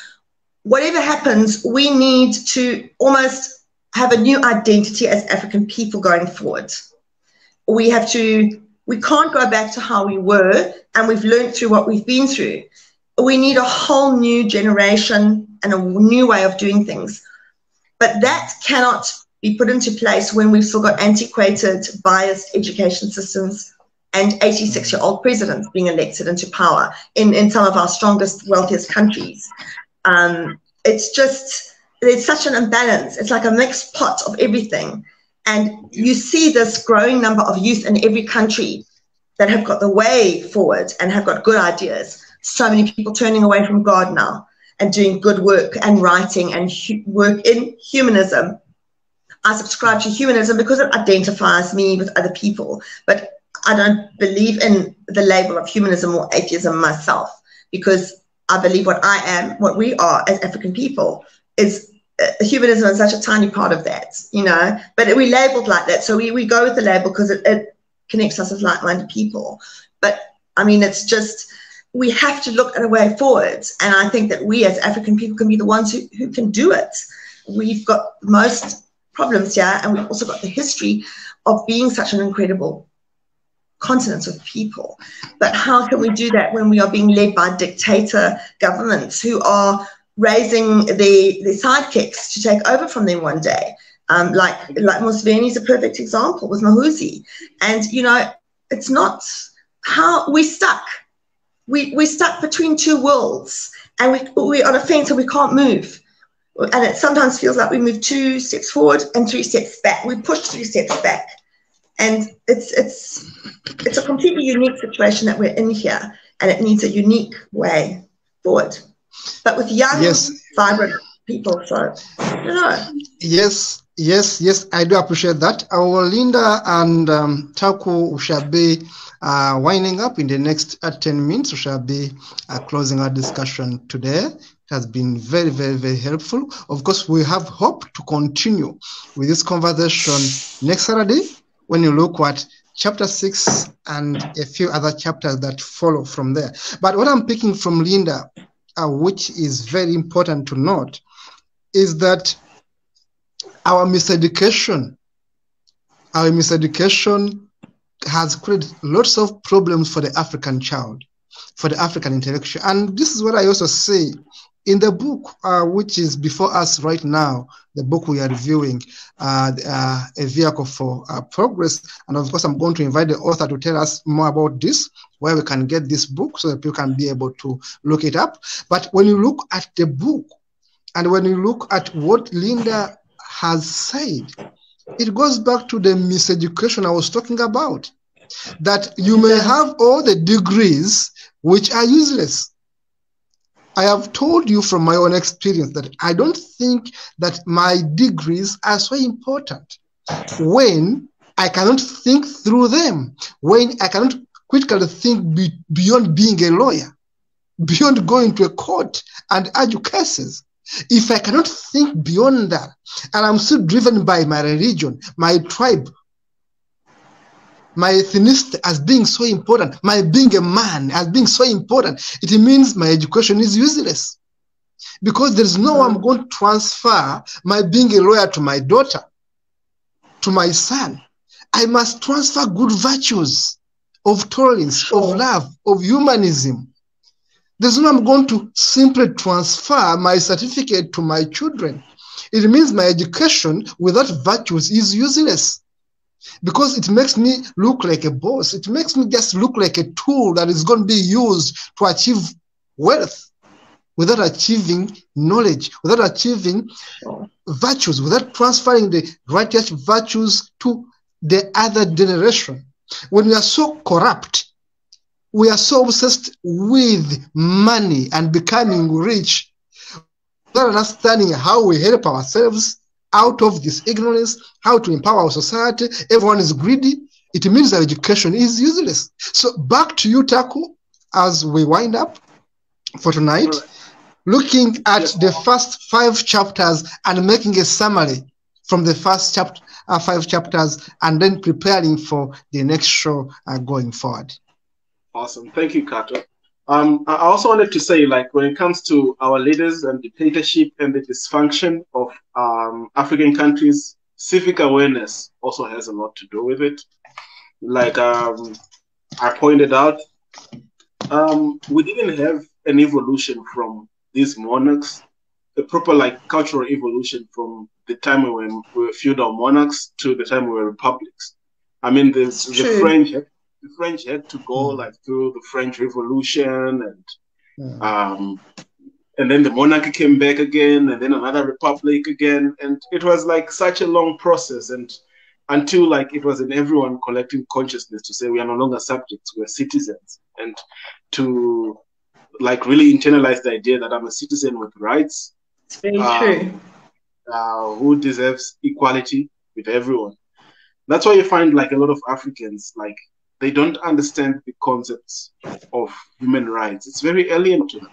whatever happens, we need to almost have a new identity as African people going forward. We can't go back to how we were, and we've learned through what we've been through. We need a whole new generation and a new way of doing things. But that cannot be put into place when we've still got antiquated, biased education systems and 86-year-old presidents being elected into power in some of our strongest, wealthiest countries. It's just, there's such an imbalance. It's like a mixed pot of everything. And you see this growing number of youth in every country that have got the way forward and have got good ideas. So many people turning away from God now and doing good work and writing and work in humanism. I subscribe to humanism because it identifies me with other people, but I don't believe in the label of humanism or atheism myself, because I believe what I am, what we are as African people, is humanism is such a tiny part of that, you know, but we labeled like that. So we go with the label because it connects us with like-minded people. But I mean, it's just, we have to look at a way forward. And I think that we as African people can be the ones who can do it. We've got most problems here, and we've also got the history of being such an incredible continent of people. But how can we do that when we are being led by dictator governments who are raising the sidekicks to take over from them one day? Like Museveni is a perfect example with Mahuzi. And, you know, it's not how we're stuck. We're stuck between two worlds, and we're on a fence and we can't move. And it sometimes feels like we move 2 steps forward and 3 steps back. We push 3 steps back. And it's a completely unique situation that we're in here, and it needs a unique way forward. But with young, vibrant people, so, you know. Yes, I do appreciate that. Our Linda and Taku shall be winding up in the next 10 minutes. We shall be closing our discussion today. It has been very, very, very helpful. Of course, we have hope to continue with this conversation next Saturday, when you look at chapter 6 and a few other chapters that follow from there. But what I'm picking from Linda, which is very important to note, is that our miseducation has created lots of problems for the African child, for the African intellectual. And this is what I also say in the book, which is before us right now, the book we are reviewing, A Vehicle for Progress. And of course, I'm going to invite the author to tell us more about this, where we can get this book so that people can be able to look it up. But when you look at the book, and when you look at what Linda has said, it goes back to the miseducation I was talking about, that you may have all the degrees which are useless. I have told you from my own experience that I don't think that my degrees are so important when I cannot think through them, when I cannot critically think beyond being a lawyer, beyond going to a court and argue cases. If I cannot think beyond that, and I'm still driven by my religion, my tribe, my ethnicity as being so important, my being a man as being so important, it means my education is useless. Because there's no way I'm going to transfer my being a lawyer to my daughter, to my son. I must transfer good virtues of tolerance, of love, of humanism. There's no way I'm going to simply transfer my certificate to my children. It means my education without virtues is useless. Because it makes me look like a boss. It makes me just look like a tool that is going to be used to achieve wealth without achieving knowledge, without achieving virtues, without transferring the righteous virtues to the other generation. When we are so corrupt, we are so obsessed with money and becoming rich, without understanding how we help ourselves out of this ignorance, how to empower our society. Everyone is greedy. It means that education is useless. So back to you, Taku, as we wind up for tonight, looking at the first 5 chapters and making a summary from the first 5 chapters, and then preparing for the next show going forward. Awesome. Thank you, Kato. I also wanted to say, like, when it comes to our leaders and dictatorship and the dysfunction of African countries, civic awareness also has a lot to do with it. Like I pointed out, we didn't have an evolution from these monarchs, a proper like cultural evolution from the time we were feudal monarchs to the time we were republics. I mean, the French had to go like through the French Revolution and and then the monarchy came back again, and then another republic again, and it was like such a long process, and until like it was in everyone collecting consciousness to say we are no longer subjects, we're citizens, and to like really internalize the idea that I'm a citizen with rights. It's very true. Who deserves equality with everyone. That's why you find like a lot of Africans, like they don't understand the concepts of human rights. It's very alien to them.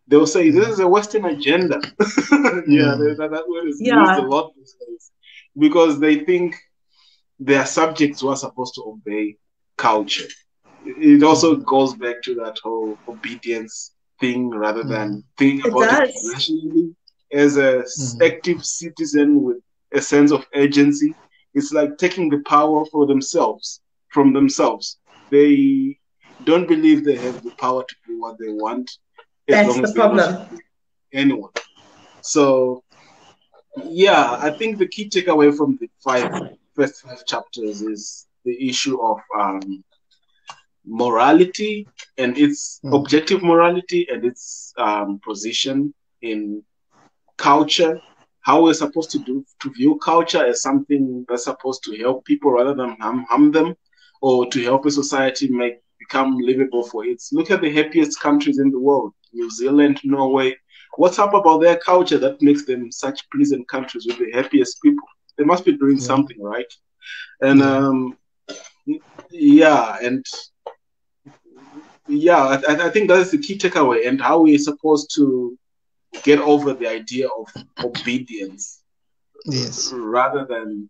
They'll say this is a Western agenda. That word is used a lot these days because they think they are subjects who are supposed to obey culture. It also goes back to that whole obedience thing rather than thinking about it rationally as an active citizen with a sense of agency. It's like taking the power from themselves. They don't believe they have the power to do what they want. That's the problem. Anyone. So, yeah, I think the key takeaway from the first five chapters is the issue of morality and its objective morality and its position in culture, how we're supposed to view culture as something that's supposed to help people rather than harm them, or to help a society become livable for it. Look at the happiest countries in the world, New Zealand, Norway. What's up about their culture that makes them such pleasant countries with the happiest people? They must be doing something right. And I think that is the key takeaway, and how we're supposed to get over the idea of obedience. Yes. Rather than,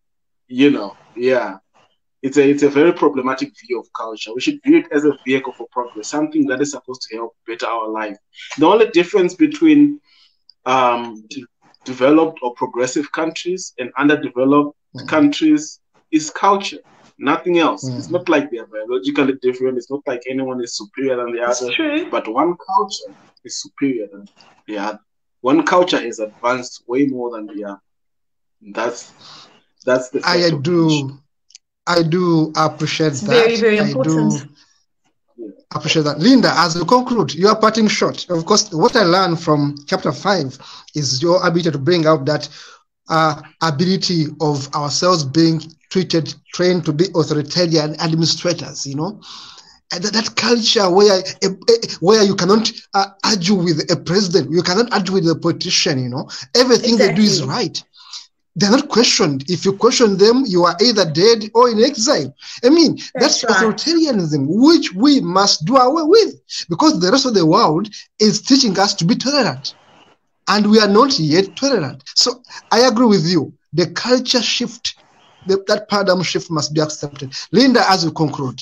it's a very problematic view of culture. We should view it as a vehicle for progress, something that is supposed to help better our life. The only difference between developed or progressive countries and underdeveloped countries is culture. Nothing else. It's not like they are biologically different. It's not like anyone is superior than the other. True. But one culture is superior than the other. One culture is advanced way more than the other. That's the I do appreciate that. Very, very important. I do appreciate that. Linda, as we conclude, you are parting short. Of course, what I learned from chapter 5 is your ability to bring out that ability of ourselves being trained to be authoritarian administrators, and that culture where you cannot argue with a president, you cannot argue with a politician, everything they do is right. They're not questioned. If you question them, you are either dead or in exile. I mean, that's authoritarianism, which we must do away with, because the rest of the world is teaching us to be tolerant, and we are not yet tolerant. So I agree with you. The culture shift, that paradigm shift must be accepted. Linda, as we conclude.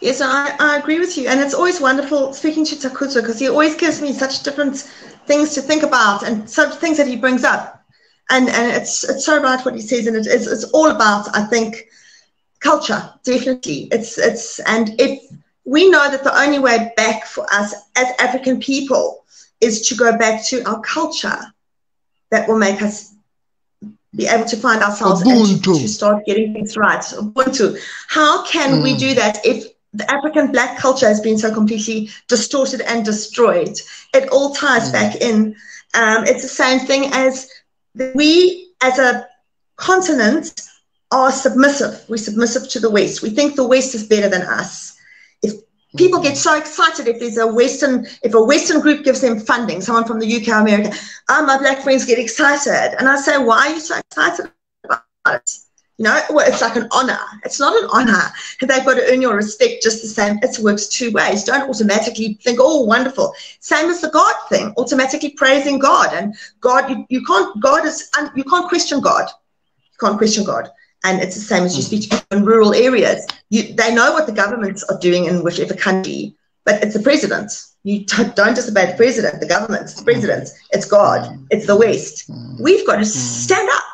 Yes, I agree with you. And it's always wonderful speaking to Takudzwa, because he always gives me such different things to think about and such things that he brings up. And it's so right what he says. And it's all about, I think, culture, definitely. And if we know that the only way back for us as African people is to go back to our culture, that will make us be able to find ourselves and to start getting things right. Ubuntu. How can we do that if the African Black culture has been so completely distorted and destroyed? It all ties back in. It's the same thing as we as a continent are submissive. We're submissive to the West. We think the West is better than us. If people get so excited if a Western group gives them funding, someone from the UK or America, my Black friends get excited. And I say, why are you so excited about it? Well, it's like an honor. It's not an honor. They've got to earn your respect just the same. It works two ways. Don't automatically think, oh, wonderful. Same as the God thing, automatically praising God. And God, you can't question God. You can't question God. And it's the same as you speak to people in rural areas. They know what the governments are doing in whichever country, but it's the president. You don't disobey the president, the government, it's the president, it's God, it's the West. We've got to stand up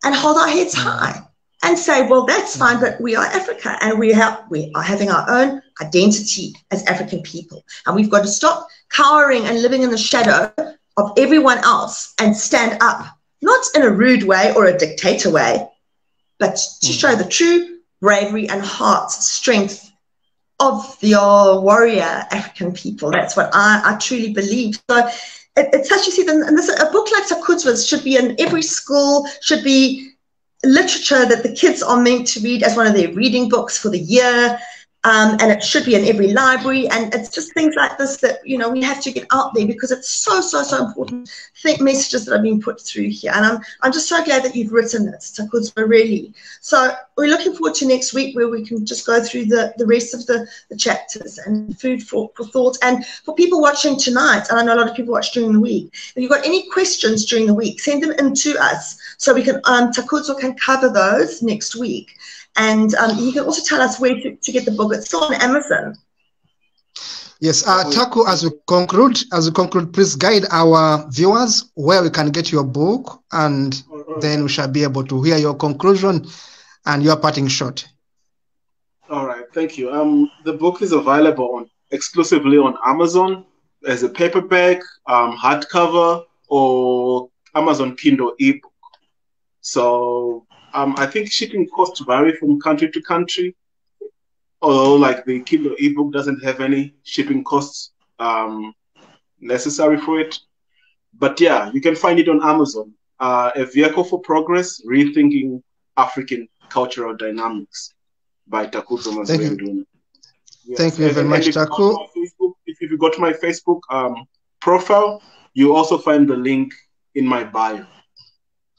and hold our heads high and say, well, that's fine, but we are Africa, and we are having our own identity as African people. And we've got to stop cowering and living in the shadow of everyone else and stand up, not in a rude way or a dictator way, but to show the true bravery and heart strength of the warrior African people. That's what I truly believe. So it's such, you see, and this, a book like Takudzwa's should be in every school, should be literature that the kids are meant to read as one of their reading books for the year. And it should be in every library, and it's just things like this that, you know, we have to get out there, because it's so important. Messages that are being put through here, and I'm just so glad that you've written it, Takudzwa, really. So we're looking forward to next week, where we can just go through the rest of the chapters, and food for thought. And for people watching tonight, and I know a lot of people watch during the week, if you've got any questions during the week, send them in to us, so we can Takudzwa can cover those next week. And you can also tell us where to get the book. It's still on Amazon. Yes, Taku, as we conclude, please guide our viewers where we can get your book, and then we shall be able to hear your conclusion and your parting shot. All right, thank you. The book is available exclusively on Amazon as a paperback, hardcover, or Amazon Kindle ebook. So I think shipping costs vary from country to country, although like the Kindle ebook doesn't have any shipping costs necessary for it. But yeah, you can find it on Amazon. A Vehicle for Progress, Rethinking African Cultural Dynamics by Takudzwa Mazwienduna. Yes. Thank you very much, Taku. If you go to my Facebook profile, you also find the link in my bio.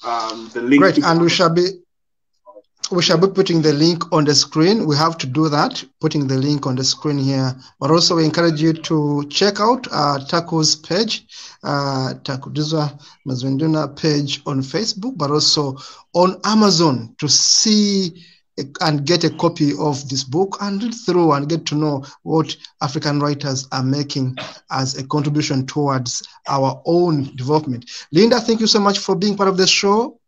The link. Great, and we shall be putting the link on the screen. We have to do that, putting the link on the screen here. But also we encourage you to check out Taku's page, Takudzwa Mazwienduna page on Facebook, but also on Amazon, to see and get a copy of this book and read through and get to know what African writers are making as a contribution towards our own development. Linda, thank you so much for being part of the show.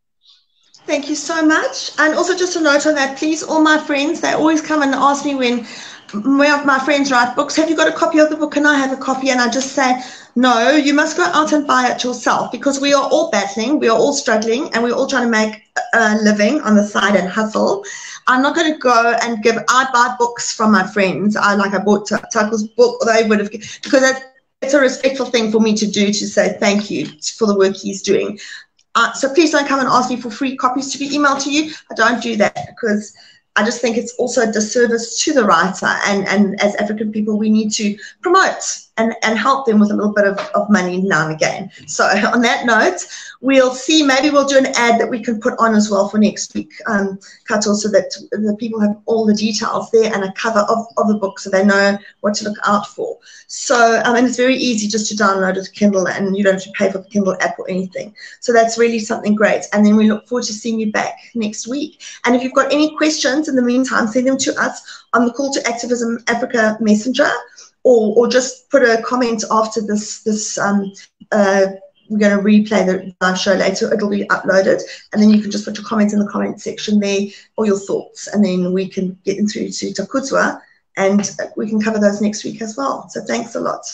Thank you so much. And also just a note on that, please, all my friends, they always come and ask me when my friends write books, have you got a copy of the book? Can I have a copy? And I just say, no, you must go out and buy it yourself, because we are all battling, we are all struggling, and we're all trying to make a living on the side and hustle. I'm not going to go and I buy books from my friends. I bought Taku's book, they would have, because it's a respectful thing for me to do, to say thank you for the work he's doing. So please don't come and ask me for free copies to be emailed to you. I don't do that, because I just think it's also a disservice to the writer. And as African people, we need to promote and help them with a little bit of money now and again. So on that note, we'll see, maybe we'll do an ad that we can put on as well for next week, Kato, so that the people have all the details there and a cover of the book, so they know what to look out for. So, and it's very easy just to download a Kindle, and you don't have to pay for the Kindle app or anything. So that's really something great. And then we look forward to seeing you back next week. And if you've got any questions in the meantime, send them to us on the Call to Activism Africa Messenger, or just put a comment after this. We're going to replay the live show later. It'll be uploaded, and then you can just put your comments in the comment section there, or your thoughts, and then we can get them through to Takudzwa, and we can cover those next week as well. So thanks a lot.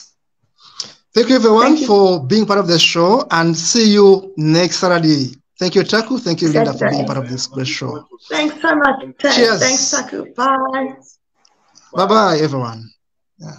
Thank you, everyone, for being part of the show, and see you next Saturday. Thank you, Taku. Thank you, Linda, for being part of this great show. Thanks so much. Cheers. Thanks, Taku. Bye. Bye-bye, everyone. Yeah.